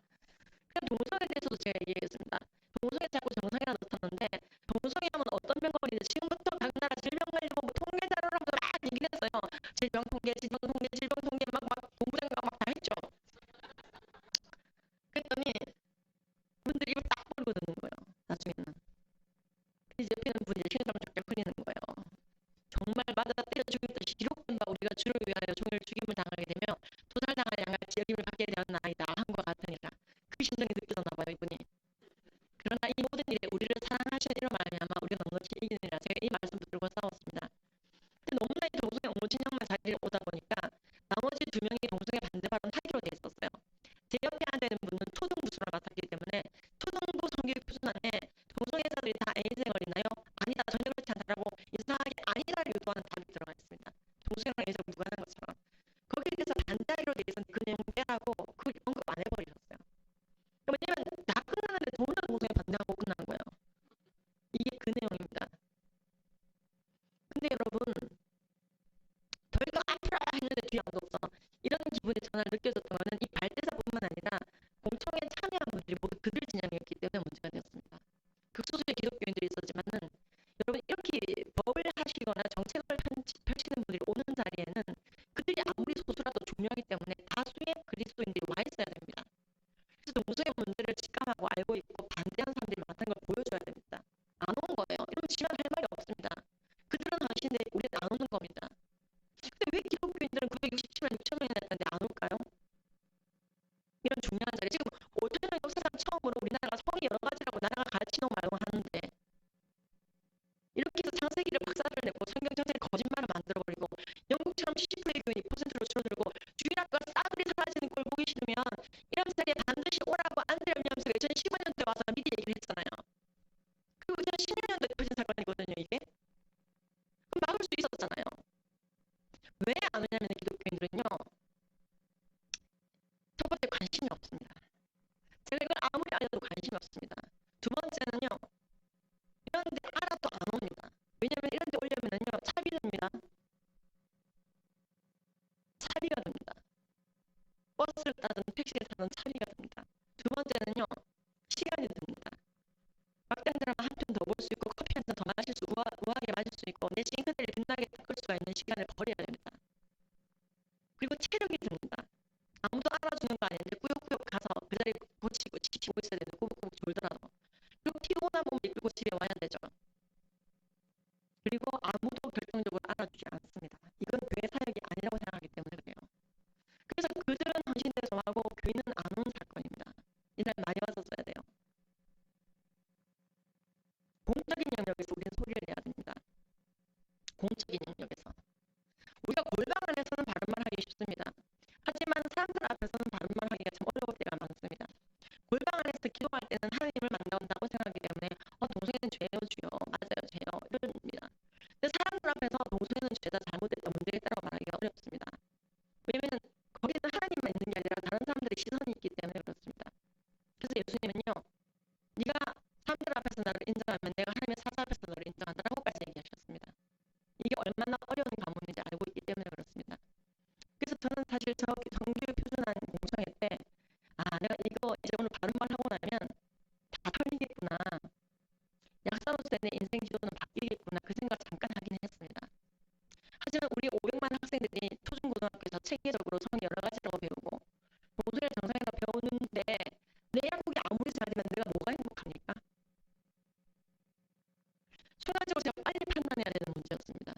그냥 동성애에 대해서도 제가 얘기했습니다. 동성애 자꾸 정상이라 넣었는데 동성애 하면 어떤 병거리인지 지금부터 각 나라 질병관리본부 통계 자료를 한번 막 얘기를 했어요. 질병 통계 막 본부장관 막 다 했죠. 그랬더니 분들이 입을 딱 벌고 듣는 거예요. 나중에는. 이제 옆에 있는 분이 신사람 쫙쫙 흘리는 거예요. 정말 맞아 때려 죽였듯이 기록된 바 우리가 주를 위하여 종일 죽임을 당하게 되며 도살당할 양같이 여김을 받게 되었나이다 한 것 같으니까 그 심정이 느껴졌나 봐요 이분이. 그러나 이 모든 일에 우리를 사랑하시는 이로 말미암아 우리가 넉넉히 이기느니라. 제가 이 말씀 붙들고 싸웠습니다. 근데 너무나 이 동성애 옹호 진영만 자리를 오다 보니까 나머지 두 명이 동성애 반대 발언 하기로 돼 있었어요. 제 옆에 앉아있는 분은 초등부수를 맡았기 때문에 초등부 성교육 표준안에 동성애자들이 다 에이즈에 걸리나요? 아니다. 전혀 그렇지 않다라고 이상하게 아니다를 유도하는 답이 들어가 있습니다. 동성애랑 에이즈가 무관한 것처럼. 거기에 대해서 반대하기로 돼 주양도 없어. 이런 기분이 전날 느껴졌던 것은 이 발대사뿐만 아니라 공청회에 참여한 분들이 모두 그들 진영이었기 때문에 문제가 되었습니다. 극소수의 기독교인들이 있었지만은 여러분 이렇게 법을 하시거나 정책을 펼치는 분들이 오는 자리에는 그들이 아무리 소수라도 중요하기 때문에 다수의 그리스도인들이 와 있어야 됩니다. 그래서 동성애 문제를 직감하고 알고 있고 반대하는 사람들이 많다는 걸 보여줘야 됩니다. 안 오는 거예요. 이러면 지만 할 말이 없습니다. 그들은 하시는데 우리는 안 오는 겁니다. 근데 왜 기독교인들은 967만 6천 명이나 했는데 안 올까요? 이런 중요한 자리. 지금 5천 년 역사상 처음으로 우리나라가 성이 여러 가지라고 나라가 가르치는 말고 하는데 이렇게 해서 창세기를 박살을 내고 성경 전체를 거짓말을 만들어버리고 영국처럼 70%의 교인이 2%로 줄어들고 주일학교가 싸그리 사라지는 걸 보기 싫으면 이런 자리에 반드시 오라고 안드레 윌리엄스가 2015년도에 와서 미리 얘기를 했잖아요. 그리고 2016년도에 펼친 사건이거든요, 이게. 그럼 막을 수 있었잖아요. 왜 안 오냐면 기독교인들은요. 첫 번째 관심이 없습니다. 제가 이걸 아무리 알려도 관심이 없습니다. 두 번째는요. 이런 데 알아도 안 옵니다. 왜냐면 이런 데 오려면은요. 차비가 됩니다. 차비가 됩니다. 버스를 타든 택시를 타든 차비가 됩니다. 두 번째는요. 시간이 듭니다. 막장 드라마 한 편 더 볼 수 있고 커피 한 잔 더 마실 수 우아하게 마실 수 있고 내 싱크대를 빛나게 닦을 수가 있는 시간을 버려야 됩니다. 그리고 체력이 듭니다. 아무도 알아주는 거 아닌데 꾸역꾸역 가서 그 자리 고치고 지키고 있어야 되는데 꾸벅꾸벅 졸더라도 그리고 피곤한 몸을 이끌고 집에 와야 되죠. 그리고 아무도 결정적으로 알아주지 않습니다. 이건 교회 사역이 아니라고 생각하기 때문에 그래요. 그래서 그들은 헌신대 좀하고 교인은 안 오는 사건입니다. 이날 많이 와서 써야 돼요. 공적인 영역에서 우리는 소리를 내야 됩니다. 공적인 영역에서. 우리가 골방 안에서는 바른말 하기 쉽습니다. 하지만 사람들 앞에서는 바른말 하기가 참 어려울 때가 많습니다. 골방 안에서 기도할 때는 하나님을 만나온다고 생각하기 때문에 동성애는 죄예요 주여 맞아요 죄요 이럽니다. 근데 사람들 앞에서 동성애는 죄다 잘못됐다 문제가 있다고 말하기가 어렵습니다. 왜냐면 거기는 하나님만 있는 게 아니라 다른 사람들의 시선이 있기 때문에 그렇습니다. 그래서 예수님은요 네가 사람들 앞에서 나를 인정하면 내가 하나님의 사자 앞에서 너를 인정한다라고까지 얘기하셨습니다. 이게 얼마나 어려운 가문인지 알고 있기 때문에 그렇습니다. 그래서 저는 사실 저 정규 표준안 공청회 때 내가 이거 이제 오늘 바른말 하고 나면 다 털리겠구나. 약사로서의 내 인생 지도는 바뀌겠구나. 그 생각 잠깐 하긴 했습니다. 하지만 우리 500만 학생들이 초중고등학교에서 체계적으로 성 여러 가지라고 배우고 동성애 정상에서 배우는데 내 약국이 아무리 잘 되면 내가 뭐가 행복합니까? 순간적으로 제가 빨리 판단해야 되는 문제였습니다.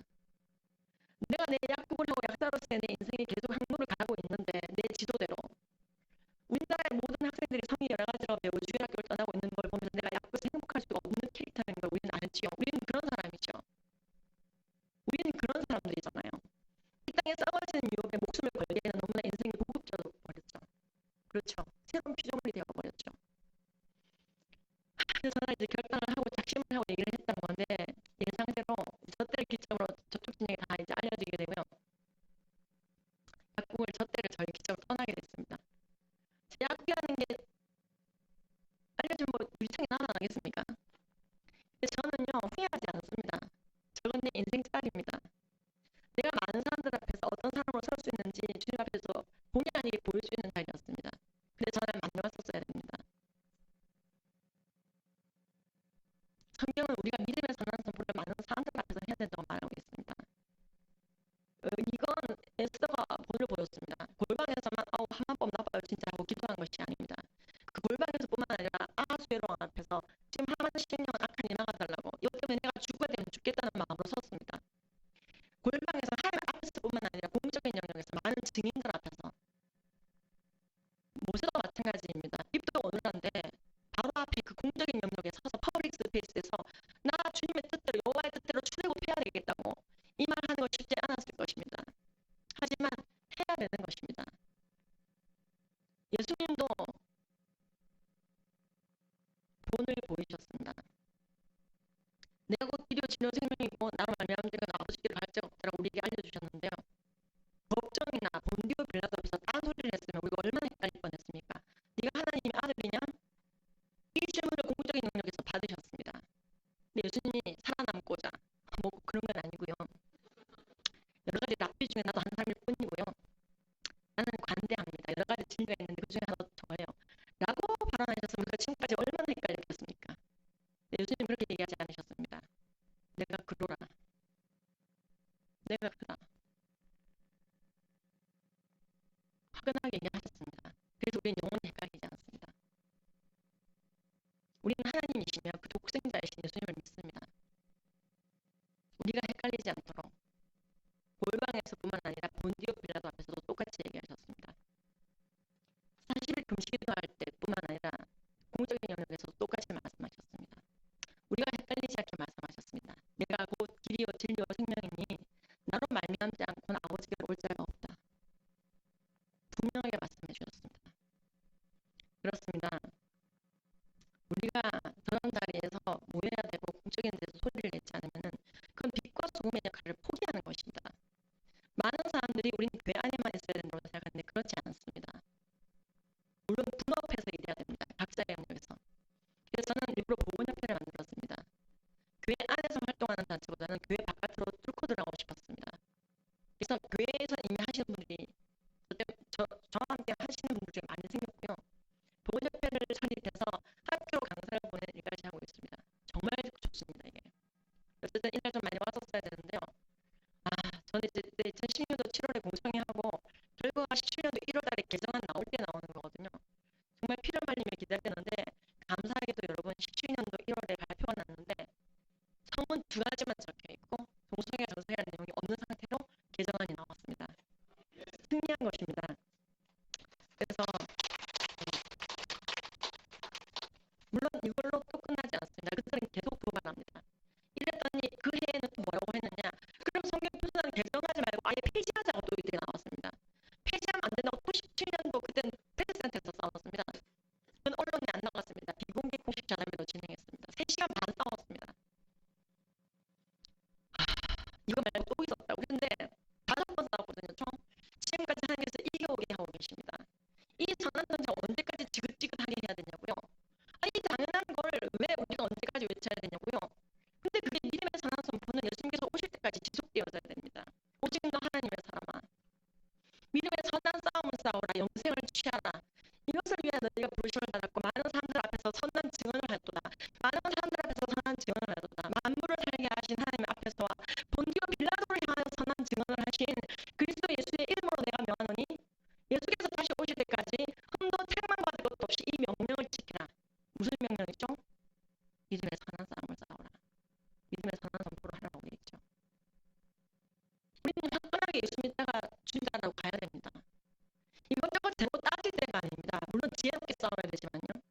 내가 내 약국을 하고 약사로서의 내 인생이 계속 항로를 가고 있는데 내 지도대로 우리나라의 모든 학생들이 성이 여러 가지라고 배우고 주일학교를 떠나고 있는 걸 보면서 내가 약국에서 행복할 수가 없는 캐릭터인 걸 우리는 알지요. 우리는 그런 사람이죠. 우리는 그런 사람들이잖아요. 이 땅에 썩어지는 유혹에 목숨을 걸게 되는 너무나 인생이 고급져져 버렸죠. 그렇죠. 새로운 피조물이 되어버렸죠. 그래서 저는 이제 결단을 하고 작심을 하고 얘기를 했던 건데 예상대로 저 때를 기점으로 저쪽 진영에 다 이제 알려지게 되고요. 약국을 저 때를 저희 기점으로 떠나게 됐습니다. 제 약국이라는 게 알려주면 뭐 유창이 나타나겠습니까? 근데 저는요 후회하지 않습니다. 저건 내 인생 짤입니다. 내가 많은 사람들 앞에서 어떤 사람으로 설 수 있는지 주님 앞에서 본의 아니게 보일 수 있는 자리였습니다. 근데 저는 만들었었어야 됩니다. 성경은 우리가 믿음의 선한 선포를 많은 사람들 앞에서 해야 된다고 말하고 있습니다. 이건 에스더가 본을 보였습니다. 골방에서만 한만 법 나빠요 진짜 하고 기도한 것이 아닙니다. 그 골방에서뿐만 아니라 아하수에로 왕 앞에서 지금 하만 시행령은 악한이 나가달라고 이것 때문에 내가 죽어야 되면 죽겠다는 마음으로 섰습니다. 골방에서 하나님 앞에서뿐만 아니라 공적인 영역에서 많은 증인들 앞에서 모세도 마찬가지입니다. 입도 어눌한데 바로 앞에 그 공적인 영역에 서서 퍼블릭 스페이스에서 나 주님의 뜻대로 여호와의 뜻대로 출애굽해야 되겠다고 이 말 하는 거 쉽지 않았을 것입니다. 하지만 해야 되는 것입니다. 예수님도 본을 보이셨습니다. 내가 곧 길이요 진리요 생명이고 나로 말미암은 자가 아버지께로 갈 자가 없다라고 우리에게 알려주셨는데요. 법정이나 본디오 빌라도 앞에서 딴소리를 했으면 우리가 얼마나 헷갈릴 뻔했습니까? 네가 하나님의 아들이냐? 이 질문을 공적인 영역에서 받으셨습니다. 근데 예수님이 살아남고자 뭐 그런 건 아니고요. 여러 가지 랍비 중에 나도 한 사람일 뿐이고요. 화끈하게 얘기하셨습니다. 그래서 우리는 영혼이 헷갈리지 않습니다. 우리는 하나님이시며 그 독생자이신 예수님을 믿습니다. 우리가 헷갈리지 않도록 골방에서뿐만 아니라 본디오 빌라도 앞에서도 똑같이 얘기하셨습니다. 사실 금식기도할 때뿐만 아니라 공적인 영역에서도 똑같이 말씀하셨습니다. 우리가 헷갈리지 않게 말씀하셨습니다. 내가 곧 길이요 진리요 생명이니 나로 말미암지 않고는 아버지께로 올 자가 없다. 분명하게 말씀해 주셨습니다. 그렇습니다. 우리가 저런 자리에서 모여야 되고 공적인 데서 소리를 내지 않으면 그건 빛과 소금의 역할을 포기하는 것입니다. 많은 사람들이 우리는 교회 안에만 있어야 된다고 생각하는데 그렇지 않습니다. 물론 분업해서 일해야 됩니다. 각자의 영역에서. 그래서 저는 일부러 보건협회를 만들었습니다. 교회 안에서 활동하는 단체보다는 교회 바깥으로 뚫고 들어가고 싶었습니다. 그래서 교회에서 이미 하시는 분들이 저와 함께 하시는 분들 중에 많이 생겼고요. 보건협회를 설립해서 학교 강사를 보낸 일까지 하고 있습니다. 정말 좋습니다. 이게. 어쨌든 이날 좀 많이 왔었어야 되는데요. 저는 이제 2016년도 7월에 공청회 하고 결과가 17년도 1월달에 개정안 나올 때 나오는 거거든요. 정말 피를 말리며 기다렸는데 감사하게도 여러분 17년도 1월에 발표가 났는데 성은 2가지만 적혀 있고 동성애 정성이라는 내용이 없는 상태로 개정안이 나왔습니다. 승리한 것입니다. 그래서 물론 이걸로 또 끝나지 않습니다. 그들은 계속 도발합니다. 이랬더니 그 해에는 또 뭐라고 했느냐? 그럼 성경 표준안 개정하지 말고 아예 폐지하자고 또 이들이 나왔습니다. 폐지하면 안 된다고 또 17년도 그때는 프레스센터에서 싸웠습니다. 그건 언론에 안 나갔습니다. 비공개 공식 자담회로 진행했습니다. 3시간 반 싸웠습니다. 이거 말고 또 있었다고 했는데 5번 싸웠거든요. 총. 지금까지 하나님께서 이겨오게 하고 계십니다. 이 선한 전쟁 언제까지 지긋지긋하게 해야 되냐고요? 이 당연한 걸 왜 우리가 언제까지 외쳐야 되냐고요? 근데 그게 믿음의 선한 선포는 예수님께서 오실 때까지 지속되어져야 됩니다. 오직 너 하나님의 사람아. 믿음의 선한 싸움을 싸우라. 영생을 취하라. 이것을 위해 너희가 부르심을 받았고 많은 사람들 앞에서 선한 증언을 하도다. 많은 사람들 앞에서 선한 증언을 하도다. 만물을 살게 하신 하나님 앞에서와 본디오 빌라도를 향하여 선한 증언을 하신 그리스도 예수의 이름으로 내가 명하노니 예수께서 다시 오실 때까지 흠도 책망 받을 것도 없이 이 명령을 지키라. 무슨 명령이죠? 믿음의 선한 싸움을 싸우라. 믿음의 선한 선포를 하라고 되어 있죠. 우리는 화끈하게 예수 믿다가 주님 따라고 가야 됩니다. 이것저것 대고 따질 때가 아닙니다. 물론 지혜롭게 싸워야 되지만요.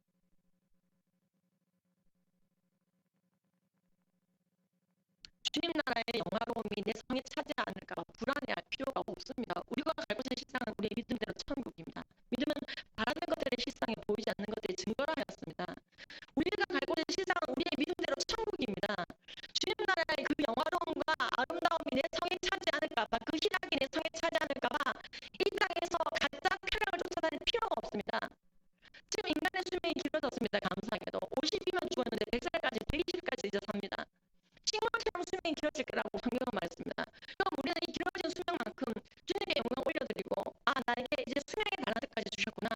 주님 나라의 영화로움이 내 성에 차지 않을까 봐 불안해할 필요가 없습니다. 우리가 갈 곳의 실상은 우리의 믿음대로 천국입니다. 믿음은 바라는 것들의 실상에 보이지 않는 것들이 증거라 하였습니다. 우리가 갈 곳의 실상은 우리의 믿음대로 천국입니다. 주님 나라의 그 영화로움과 아름다움이 내 성에 차지 않을까 봐, 그 희락이 내 성에 차지 않을까 봐 이 땅에서 가짜 쾌락을 쫓아다닐 필요가 없습니다. 지금 인간의 수명이 길어졌습니다. 감사하게도 50이면 죽었는데 100살까지 120까지 이제 삽니다. 식물처럼 수명이 길어질 거라고 성경은 말했습니다. 그럼 우리는 이 길어진 수명만큼 주님께 영광 올려드리고 나에게 이제 수명의 달란트까지 주셨구나.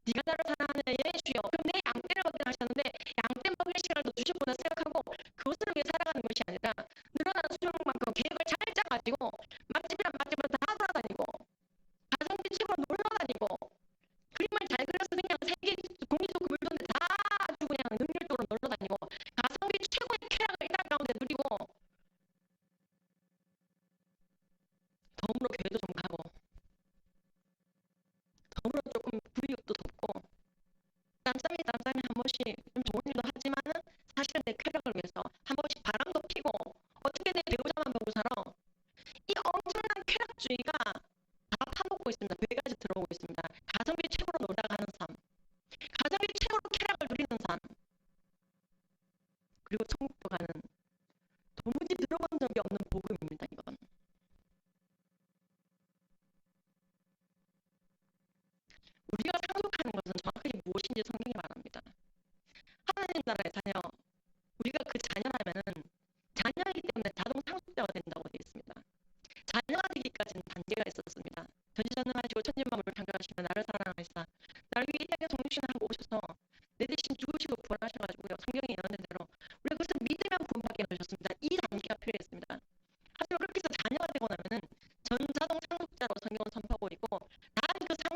네가 나를 사랑하느냐 예 주여. 그럼 내 양떼를 먹게 하셨는데 양떼 먹일 시간을 더 주셨구나 생각하고 그것을 위해 살아가는 것이 아니라 늘어난 수명만큼 계획을 잘 짜가지고 맛집이란 맛집을 다 돌아다니고 가성비 최고로 놀러다니고 그림을 잘 그려서 그냥 세계 공기 좋고 물 좋은데 다 아주 그냥 능률적으로 놀러다니고 가성비 최고의 쾌락을 이 땅 가운데 누리고 덤으로 교회도 좀 가고 덤으로 조금 불이웃도 돕고 땀싸미 한 번씩 좀 좋은 일도 하지만은 사실 내 쾌락을 위해서 한 번씩 바람도 피고 어떻게 내 배우자만 보고 살아? 이 엄청난 쾌락주의가 다 파먹고 있습니다. 교회까지 들어오고 있습니다. 가성비 최고로 놀아가는 삶, 가성비 최고로 쾌락을 누리는 삶, 그리고 천국도 가는 도무지 들어본 적이 없는 복음입니다. 이건. 우리가 상속하는 것은 정확하게 무엇인지 성경이 말합니다. 하나님 나라의 자녀, 우리가 그 자녀라면은 자녀이기 때문에 자동 상속자가 된다고 되어 있습니다. 자녀가 되기까지는 단계가 있었습니다. 전지전능하시고 천지만물을 창조하시며 나를 사랑하시사 나를 위해 이 땅에 동육신하고 오셔서 내 대신 죽으시고 부활하셔가지고요. 성경에 예언된 대로 우리가 그것을 믿으면 구원받게 하셨습니다. 이 단계가 필요했습니다. 하지만 그렇게 해서 자녀가 되고 나면은 전자동 상속자로 성경은 선포하고 있고 난 그 상속자를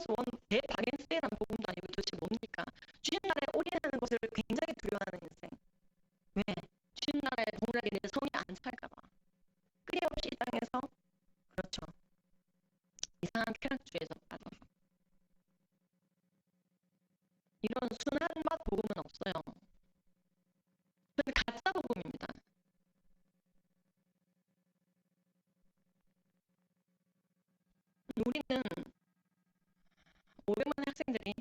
원 대방앤세라는 복음도 아니고 도대체 뭡니까? 주님 나라에 올인하는 것을 굉장히 두려워하는 인생. 왜? 주님 나라에 동일하게 내 성이 안 찰까봐. 끈이 없이 이 땅에서 그렇죠. 이상한 쾌락주의에서 빠져. 이런 순한 맛 복음은 없어요. 그건 가짜 복음입니다. 우리는 500만 학생들이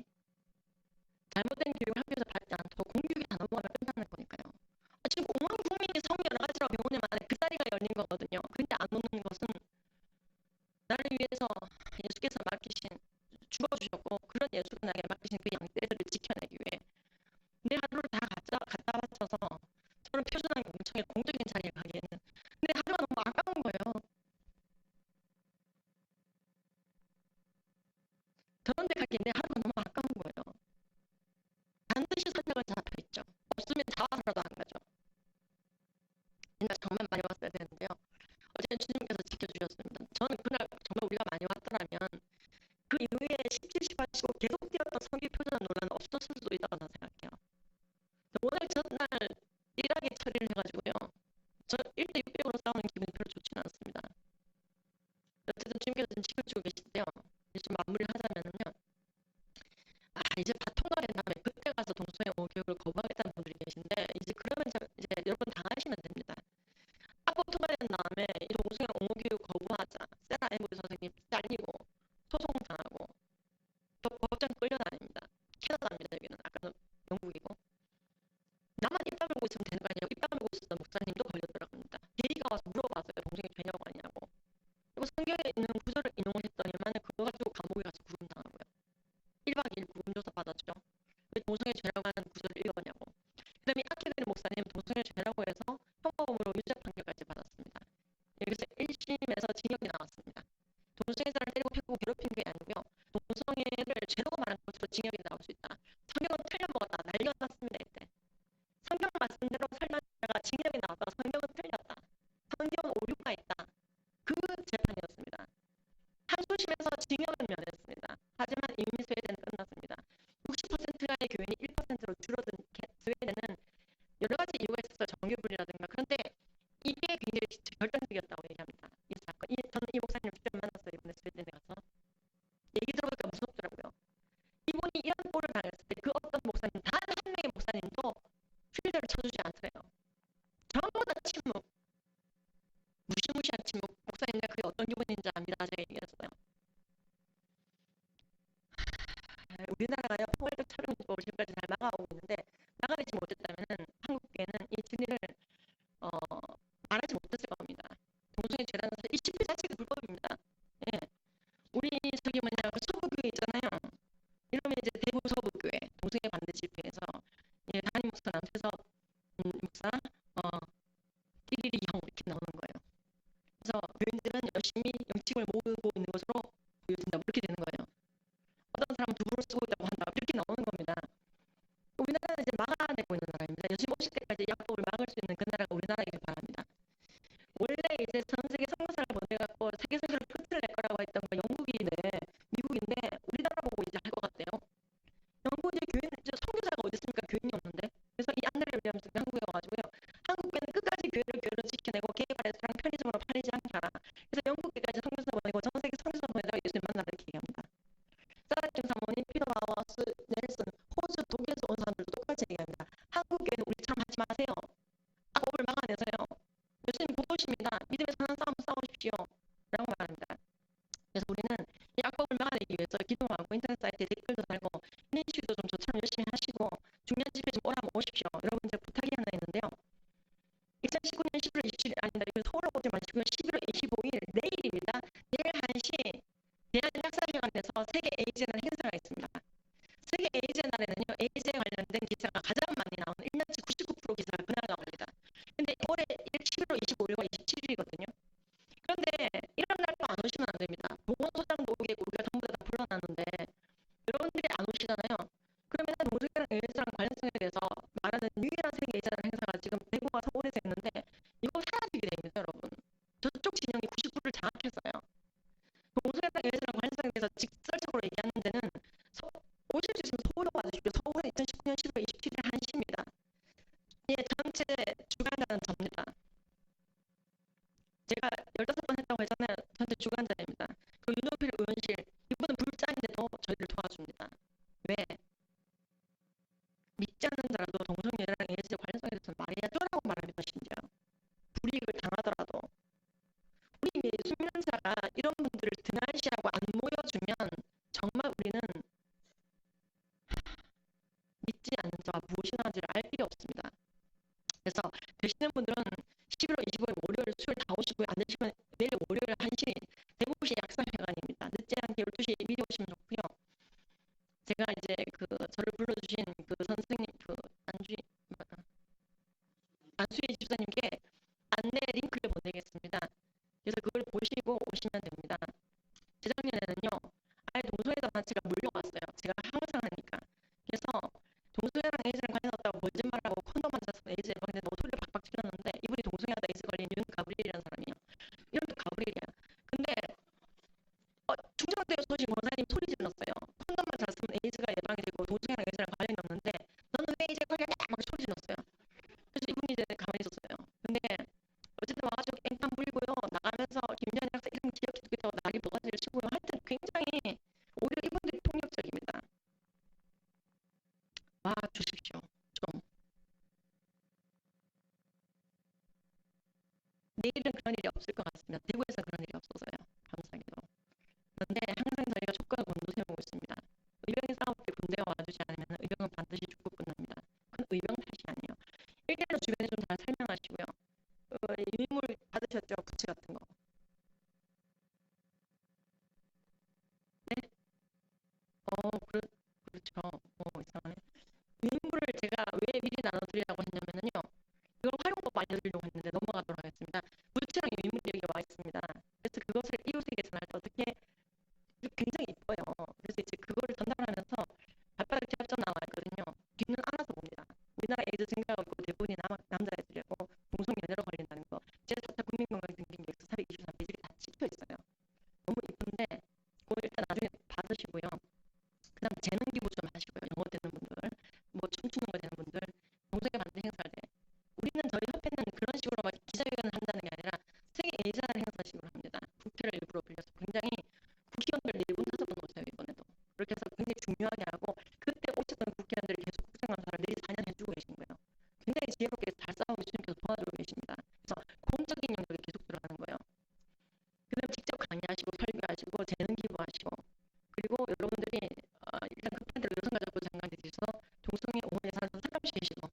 잘못된 교육을 학교에서 받지 않도록 공교육이 다 넘어가면 끝나는 거니까요. 지금 온 국민이 성 여러 가지로 병원에 만에 그 자리가 열린 거거든요. 근데 안 오는 것은 나를 위해서 예수께서 맡기신 죽어주셨고 그런 예수가 나에게 맡기신 그 양떼들을 지켜내기 위해 내 하루를 다 갖다 바쳐서 저런 표준화의 멍청이 공적인 자리에 가기에는 내 하루가 너무 아까운 거예요. 저런 데 가기에 내 하루가 너무 아까운 거예요. 반드시 선택은 잡혀 있죠. 없으면 다 와서라도 안 가죠. 옛날 정말 많이 왔어야 되는데요. 어제는 주님께서 지켜주셨습니다. 저는 그날 정말 우리가 많이 왔더라면 그 이후에 17, 18, 15 계속 뛰었던 성기 표준화 논란은 없었을 수도 있다고 저는 생각해요. 오늘 전날 일하게 처리를 해가지고요. 저 1대 600으로 싸우는 기분이 별로 좋지는 않습니다. 어쨌든 주님께서 지금 지켜주고 계신데요. 이제 좀 마무리를 하자면은요. 이제 바통과 된 다음에 그때 가서 동성애 옹호 교육을 거부하겠다는 분들이 계신데 이제 그러면 이제 여러분 당하시면 됩니다. 악법 통과된 다음에 이 동성애 옹호 교육 거부하자. 세라 에모리 선생님 잘리고 소송당하고 또 법정 끌려다닙니다. 캐나다입니다. 여기는 아까는 영국이고. 나만 입 다물고 있으면 되는 거 아니에요. 입 다물고 있었던 목사님도 걸려들어갑니다. 합니다. 게이가 와서 물어봤어요. 동성애 죄냐고 아니냐고. 그리고 성경에 있는 구절을 인용을 했더니만 그거 가지고 감옥에 가서 구금당하고요. 1박 2일 구금조사 받았죠. 왜 동성애 죄라고 하는 구절을 읽었냐고. 그 다음에 아케데르 목사님 동성애 죄라고 해서 형법으로 유죄 판결까지 받았습니다. 여기서 1심에서 징역이 나왔습니다. 동성애자를 때리고 패고 괴롭힌 게 아니고요. 동성애를 죄라고 말한 것으로 징역이 나올 수 있다. 성경은 틀려먹었다. 날려놨습니다. 이때. 성경 말씀대로 설명하다가 징역이 나왔다. 성경은 틀렸다. 성경은 오류가 있다. 그 재판이었습니다. 항소심에서 징역은 면했습니다. 하지만 이미 스웨덴은 끝났습니다. 60%가의 교인이 1%로 줄어든 스웨덴은 여러 가지 이유가 있었어요. 정규분이라든가. 그런데 이게 굉장히 결정적이었다고 얘기합니다. 이 사건. 저는 이 목사님을 직접 만났어요. 이번에 스웨덴에 가서. 얘기 들어보니까 무섭더라고요. 이분이 이런 꼴을 당했을 때 그 어떤 목사님, 단 한 명의 목사님도 필드를 쳐주지 않더래요. 전부 다 침묵. 무시무시한 침묵. 목사님 내가 그게 어떤 기분인지 압니다. 제가 얘기했어요. 우리나라가요. 포괄적 촬영법을 지금까지 잘 막아오고 있는데 막아내지 못했다면 한국에는 이 진리를 말하지 못했을 겁니다. 동성애 죄라는 이 집회 자체가 불법입니다. 예. 우리 저기 그 서부교회 있잖아요. 이러면 이제 대구 서부교회 동성애 반대 집회에서 담임 목사 남태석 목사 띠리리 형 이렇게 나오는 거예요. 그래서 교인들은 열심히 영칭을 모으고 있는 것으로 보여진다. 이렇게 되는 거예요. 어떤 사람은 두부를 쓰고 있다고 한다. 이렇게 나오는 겁니다. 우리나라는 이제 막아내고 있는 나라입니다. 예수님 오실 때까지 약법을 막을 수 있는 그 나라가 우리나라이길 바랍니다. 원래 이제 전 세계 선교사를 보내갖고 세계 선교를 끝을 낼 거라고 했던 거 영국이네, 미국인데 우리나라 보고 이제 할 것 같대요. 영국 이제 교인, 이제 선교사가 어디 있습니까? 교인이 없는데. 그래서 이 안내를 위하면서 한국에 와가지고요. 한국에는 끝까지 교회를 지켜내고 개발 레스토랑 편의점으로 팔리지 않게 하라. 그래서 영국에까지 선교사 보내고 전 세계 선교사 보내다가 예수님 만나라 이렇게 얘기합니다. 사라킴 사모님, 피터 마우스, 넬슨, 호주, 독일에서 온 사람들도 똑같이 얘기합니다. 한국에는 우리처럼 하지 마세요. 악법을 막아내서요. 예수님 보고 오십니다. 믿음의 선한 싸움 싸우십시오. 라고 말합니다. 그래서 우리는 이 악법을 막아내기 위해서 기도하고 인터넷 사이트에 댓글도 달고 이니시도 좀 저처럼 열심히 하시고 중요한 집에 좀 오라면 오십시오. 여러분 이제 부탁이 하나 있는데요. 2019년 11월 27일 아니다. 이거 서울 오지 마시고요. 11월 25일 내일입니다. 내일 1시 대한약사회관에서 세계 에이즈라는 행사가 있습니다. 세계 에이즈 날에는요. 에이즈에 관련된 기사가 가장 많이 나오는 1년치 99% 기사가 그날 나옵니다. 근데 올해 11월 25일과 27일이거든요. 그런데 이런 날도 안 오시면 안 됩니다. 보건소장도 오겠고 우리가 전부 다 불러놨는데 여러분들이 안 오시잖아요. 그러면 동성애랑 에이즈랑 관련성에 대해서 말하는 유일한 세계 에이즈라는 행사가 지금 대구와 서울에서 있는데 이거 사라지게 됩니다. 여러분. 저쪽 진영이 99를 장악했어요. 동성애랑 에이즈랑 관련성에 대해서 직설적으로 얘기하는 데는 전체 주관자입니다. 그 윤호필 의원실 이분은 불자인데도 저희를 도와줍니다. 왜? 믿지 않는 자라도 동성애랑 에이즈 관련성에 대해서 말이야 쪼라고 말합니다. 심지어 불이익을 당하더라도 우리 수면자가 이런 분들을 등한시하고 안 모여주면 정말 우리는 믿지 않는 자가 무엇이나지를 알 필요 없습니다. 그래서 되시는 분들은 11월 25일 월요일 수요일 다 오시고요. 안 되시면 내일 월요일 1시 대구시 약사회관입니다. 늦지 않게 12시에 미리 오시면 좋고요. 제가 이제 그 저를 불러주신 그 선생님 그 안수희 집사님께 안내 링크를 보내겠습니다. 그래서 그걸 보시고 오시면 됩니다. 재작년에는요, 아예 동성애자 단체가 몰려왔어요. 제가 항상 하니까. 그래서 동성애랑 에이즈랑 관련 없다고 거짓말하고 콘돔만 샀으면 에이즈 예방되는 노토리를 박박 치렀는데 이분이 동성애하다 에이즈 걸린 윤 가브리엘이라는 사람이에요. 이름도 가브리엘이야. 근데 충청대교 소식 원사님 소리 질렀어요. 콘돔만 샀으면 에이즈가 예방이 되고 동성애랑 에이즈랑 관련이 없는데 너는 왜 에이즈 관련이야? 막 소리 질렀어요. 그래서 이분이 이제 가만히 있었어요. 근데 어쨌든 와가지고 앵판 불고요. 나가면서 김재현 약사 이름 기억해 두겠다고 난리 도가지를 치고요. 하여튼 굉장히 오히려 이분들이 폭력적입니다. 와 주십시오. 좀. 내일은 그런 일이 없을 것 같습니다. 대구에서 그런 일이 없어서요. 감사하게도. 그런데 항상 저희가 촉각을 곤두세우고 있습니다. 의병이 싸울 때 군대가 와주지 않으면 의병은 반드시 죽고 끝납니다. 그건 의병 탓이 아니에요. 일대로 주변에 좀 잘 설명하시고요. 유인물 받으셨죠? 부채 같은 거. 네? 그렇죠. 이상하네. 유인물을 제가 왜 미리 나눠드리라고 했냐면요. 이걸 활용법 알려드리려고 했는데 넘어가도록 하겠습니다. 부채랑 유인물이 여기 와 있습니다. 그래서 그것을 이웃에게 전할 때 어떻게 굉장히 이뻐요. 그래서 이제 그거를 전달하면서 발바닥 제압전 나와 있거든요. 뒤는 알아서 봅니다. 우리나라 에이즈 증가하고 있고 대부분이 남자애들이고 동성 연애로 걸린다는 거. 제4차 국민건강증진계획서 423 페이지에 다 찍혀 있어요. 너무 이쁜데 그거 일단 나중에 받으시고요. 그 다음 재능 기부 좀 하시고요. 영어 되는 분들, 뭐 춤추는 거 되는 분들, 동성애 반대 행사할 때 우리는 저희 협회는 그런 식으로 막 기자회견을 한다는 게 아니라 세계 에이즈하는 행사식으로 합니다. 국회를 일부러 빌려서 굉장히 국회의원들 4분 5분 오세요. 이번에도 그렇게 해서 굉장히 중요하게 하고 그때 오셨던 국회의원들이 계속 국정감사를 내일 4년 해주고 계신 거예요. 굉장히 지혜롭게 잘 싸우고 주님께서 도와주고 계십니다. 그래서 공적인 영역이 계속 들어가는 거예요. 그 다음 직접 강의하시고 설교하시고 재능 기부하시고 그리고 여러분들이 일단 급한 대로 여성가족부 장관이 되셔서 동성애 옹호에 살아서 상담시키시고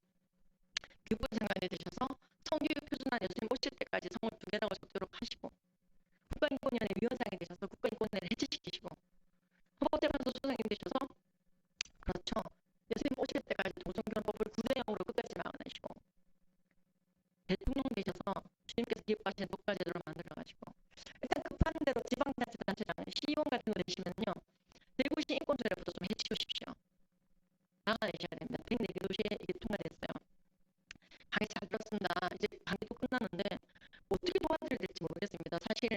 교육부 장관이 되셔서 성교육 표준화 여수님 오실 때까지 성을 2개라고 적도록 하시고 국가인권위원회 위원장이 되셔서 국가인권위를 해체시키시고 헌법재판소 소장이 되셔서 그렇죠. 여수님 오실 때까지 동성결혼법을 9대0으로 끝까지 막아내시고 대통령 되셔서 주님께서 기뻐하시는 독과제도를 만들어가시고 일단 급한 대로 지방자치단체장 시의원 같은 거 되시면요. 대구시 인권조례부터 좀 해치우십시오. 나가내셔야 됩니다. 104개 도시에 이게 통과됐어요. 강의 잘 들었습니다. 이제 강의도 끝났는데 어떻게 도와드려야 될지 모르겠습니다. 사실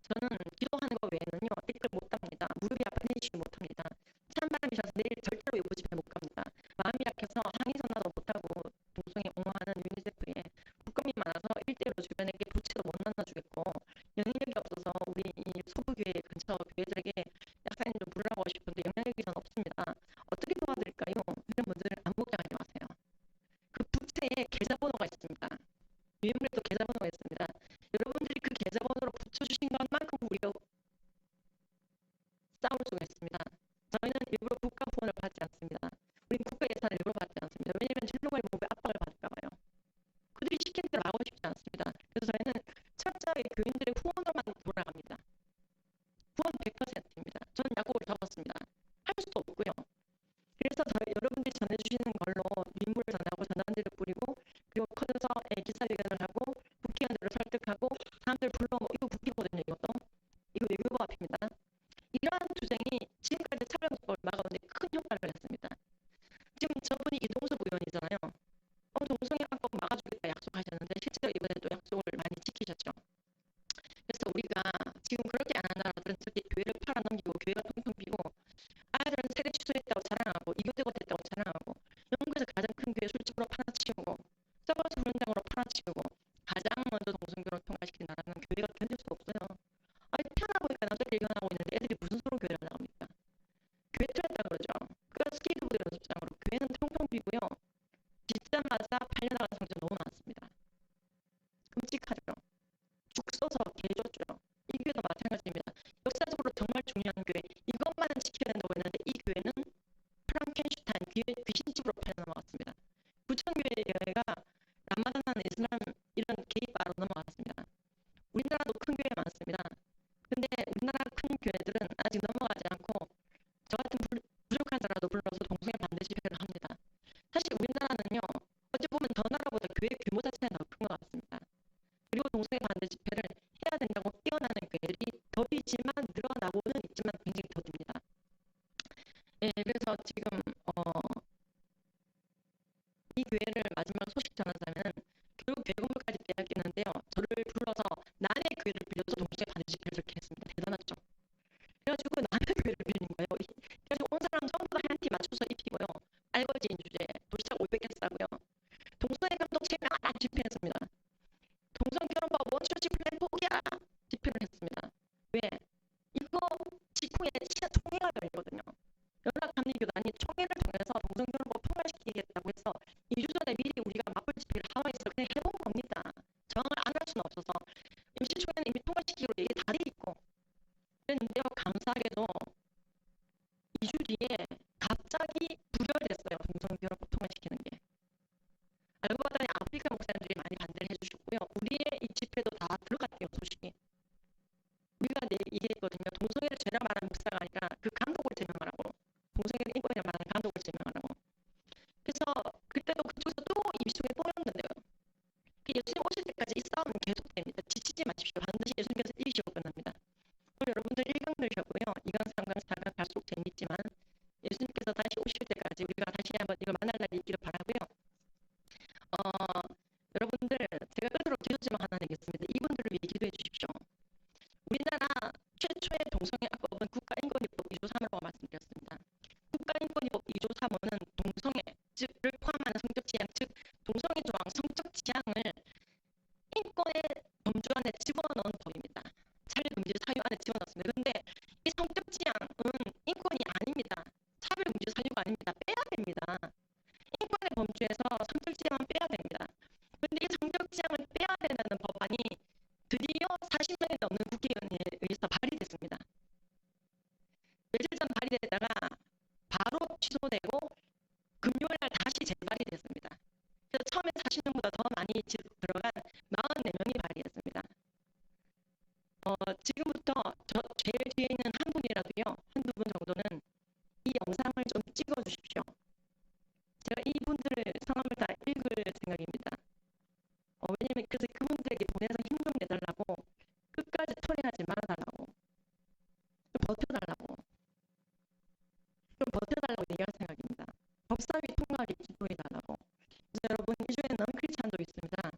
저는 기도하는 거 외에는요. 댓글 못 답니다. 무릎이 아파 내쉬지 못합니다. 찬바람이 셔서 내일 절대로 외부 집회 못 갑니다. 마음이 약해서 항의 전화도 못하고 동성애 옹호하는 유니세프에 국금이 많아서 1대1로 주변에게 부채도 못 나눠주겠고 영향력이 없어서 우리 이 소부교회 근처 교회들에게 약사님 좀 부르라고 하고 싶은데 영향력이 전 없습니다. 어떻게 도와드릴까요? 이런 분들 안 걱정하지 마세요. 그 부채에 계좌번호가 있습니다. 유인물에도 계좌번호가 있습니다. 여러분들이 그 계좌번호로 붙여주신 것만큼 우리가 싸울 수가 있습니다. 저희는 일부러 국가 후원을 받지 않습니다. 우린 국가 예산을 일부러 받지 않습니다. 왜냐하면 진로관리법에 압박을 받을까봐요. 그들이 시킨 대로 하고 싶지 않습니다. 그래서 저희는 철저하게 교인들의 후원으로만 돌아갑니다. 후원 100%입니다. 저는 약국을 접었습니다. 할 수도 없고요. 그래서 여러분들이 전해주시는 걸로 유인물을 전하고 전단지를 뿌리고 그리고 커져서 기사회견을 하고 국회의원들을 설득하고 사람들 불러오고 이거 국기거든요. 이거 외교부 앞입니다. 이러한 투쟁이 지금까지 촬영법을 막아오는데 큰 효과를 했습니다. 지금 저분이 이동섭 의원이잖아요. 동성애학법 막아주겠다 약속하셨는데 실제로 이번에 또 약속을 많이 지키셨죠. 그래서 우리가 지금 그렇게 안 하는 나라들은 특히 교회를 팔아넘기고 교회가 퉁퉁 비고 아이들은 세례 취소했다고 자랑하고 이교대고 됐다고 자랑하고 영국에서 가장 큰 교회 술집으로 팔아치우고 서버스 훈련장으로 팔아치우고 가장 먼저 동성결혼 통과시킨 나라는 교회가 견딜 수 없어요. 아니 교회입니다. 역사적으로 정말 중요한 교회. 이것만은 지켜야 된다고 했는데 이 교회는 프랑켄슈타인 귀신집으로 팔려 넘어갔습니다. 구천교회가 라마단하는 이슬람 이런 게이바로 넘어갔습니다. 우리나라도 큰 교회 많습니다. 근데 우리나라 큰 교회들은 아직 넘어가지 않고 저 같은 부족한 자라도 불러서 동성애 반대 집회를 합니다. 사실 우리나라는요, 어찌 보면 더 나라보다 교회 규모 자체가 더 큰 것 같습니다. 그리고 동성애 반대 집회를 해야 된다고 뛰어나는 교회들이 더이지만 늘어나고는 있지만 굉장히 더딥니다. 예, 그래서 지금 이 교회를 마지막 소식 전하자면 결국 대건물까지 빼앗기는데요. 저를 불러서 남의 교회를 빌려서 동성애 반대 집회를 그렇게 했습니다. 대단하죠. 그래가지고 남의 교회를 빌린 거예요. 그래서 온 사람 전부 다 한 티 맞춰서 입히고요. 알거지인 주제 도시락 500개 싸고요. 동성애 감독체가 다 집회했습니다. 동성결혼법 원초지 플랜 포기야 집회를 했습니다. 왜? 이거 직후에 총회가 열리거든요. 연락감리교단이 총회를 통해서 동성결혼법 통과시키겠다고 해서 2주 전에 미리 우리가 맞불 집회를 하와이에서 그냥 해본 겁니다. 정을 안 할 수는 없어서 임시총회는 이미 통과시키기로 얘기 다 돼 있고 그랬는데요. 감사하게도 2주 뒤에 갑자기 부결됐어요. 동성결혼법 통과시키는 게. 알고 봤더니 아프리카 목사님들이 많이 반대를 해주셨고요. 우리의 이 집회도 다 들어갔대요. 소식이. 우리가 얘기했거든요. 동성애를 죄라 말하는 목사가 아니라 그 감독을 제명하라고. 동성애를 인권이라 말하는 감독을 제명하라고. 그래서 그때도 그쪽에서 또 임시총회 또 열었는데요. 예수님 오실 때까지 이 싸움은 계속됩니다. 지치지 마십시오. 반드시 예수님께서 이기시고 끝납니다. 오늘 여러분들 1강들이셨고요. 2강, 3강, 4강 갈수록 재밌지만 예수님께서 다시 오실 때까지 우리가 다시 한번 이걸 만날 날이 있기를 바라고요. 여러분들 제가 끝으로 뒤집지만 하나 내겠습니다. 이분들을 위해 기도해 주십시오. 우리나라 최초의 동성애법은 국가인권위법 2조 3호라고 말씀드렸습니다. 국가인권위법 2조 3호는 동성애, 즉을 포함하는 성적 지향, 즉 동성애 조항, 성적 지향을 인권의 범주 안에 집어넣은 법입니다. 차별금지 사유 안에 집어넣습니다. 그런데 이 성적 지향은 인권이 아닙니다. 차별금지 사유가 아닙니다. 빼야 됩니다. 인권의 범주에서 성적 지향은 빼야 됩니다. 그런데 이 성적 지향을 빼야 된다는 법안이 드디어 40명이 넘는 국회의원에 의해서 발의됐습니다. 며칠 전 발의되다가 바로 취소되고 금요일날 다시 재발이 됐습니다. 그래서 처음에 40명보다 더 많이 들어간 44명이 발의했습니다. 지금부터 제일 뒤에 있는 한 분이라도요, 한두 분 정도는 이 영상을 좀 찍어 주십시오. 제가 이분들 성함을 다 읽을 생각입니다. 왜냐면 그래서 그분들에게 보내서 힘 좀 내달라고, 끝까지 토해하지 말아달라고, 좀 버텨달라고, 얘기할 생각입니다. 법사위 통과하기 기도해달라고. 그래서 여러분, 이 중에 너무 크리스찬도 있습니다.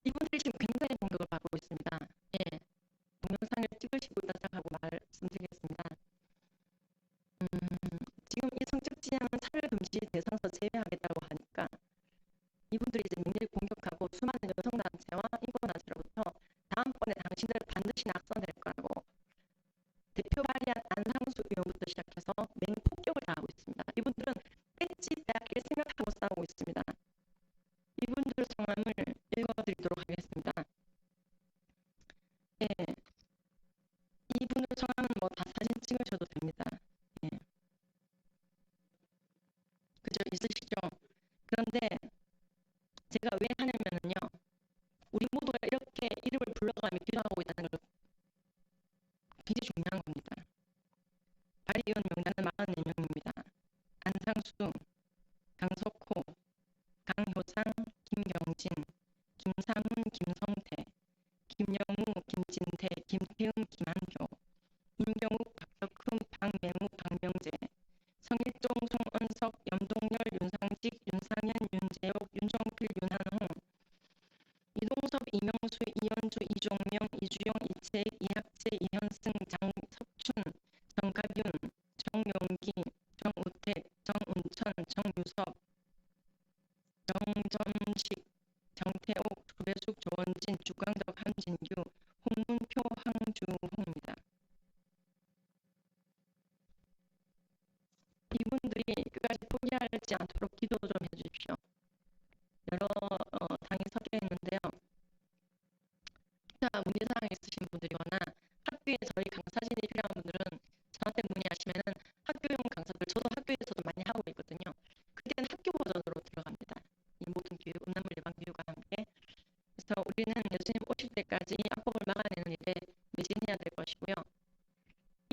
이분들이 지금 굉장히 공격을 받고 있습니다. 예, 동영상을 찍으시고 있다 생각하고 말씀드리겠습니다. 지금 이 성적 지향은 차별금지 대상에서 제외하겠다고 하니까 이분들이 이제 민일 공격하고 수많은 여성단체와 인권단체로부터 다음번에 당신들 반드시 낙선될 거라고 대표 발의한 안상수 의원부터 시작해서 맹폭격을 당하고 있습니다. 이분들은 배지 빼앗길 생각하고 싸우고 있습니다. 이분들 성함을 읽어드리도록 하겠습니다. 예, 이분들 성함은 뭐 다 사진 찍으셔도 됩니다. 예. 그죠? 있으시죠? 그런데 제가 왜 하냐면요, 우리 모두가 이렇게 이름을 불러가며 기도하고 있다는 걸 굉장히 중요한 겁니다. 발의원 명단은 44명입니다. 안상수, 강석호, 강효상, 김경진, 김상훈, 김성태, 김영우, 김진태, 김태음, 김한효, 임경욱, 박덕흠, 박맹우, 박명재, 성일종, 송은석, 염동열, 윤상직, 윤상현, 윤재옥, 윤정필, 윤한홍, 이동섭, 이명수, 이현주, 이종명, 이주영, 이채익, 이학재, 이현승, 장석춘, 정가균, 정용기, 정우택, 정운천, 정유섭, 정점식, 정태옥, 조배숙, 조원진, 주광덕, 함진규, 홍문표, 황주홍입니다. 이분들이 끝까지 포기하지 않도록 기도 좀 해주십시오. 여러 당이 섞여 있는데요. 문제사항이 있으신 분들이거나 학교에 저희 강사진이 필요한 분들은 저한테 문의하시면은 학교용 강사들 저도 학교에서도 많이 하고 있거든요. 그때는 학교 버전으로 들어갑니다. 이 모든 교육, 음란물 예방 교육과 함께. 그래서 우리는 예수님 오실 때까지 이 악법을 막아내는 일에 매진해야 될 것이고요.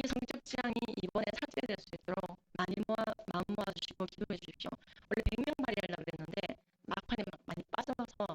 이 성적 지향이 이번에 삭제될 수 있도록 많이 마음 모아주시고 기도해 주십시오. 원래 100명 발의하려고 그랬는데 막판에 많이 빠져서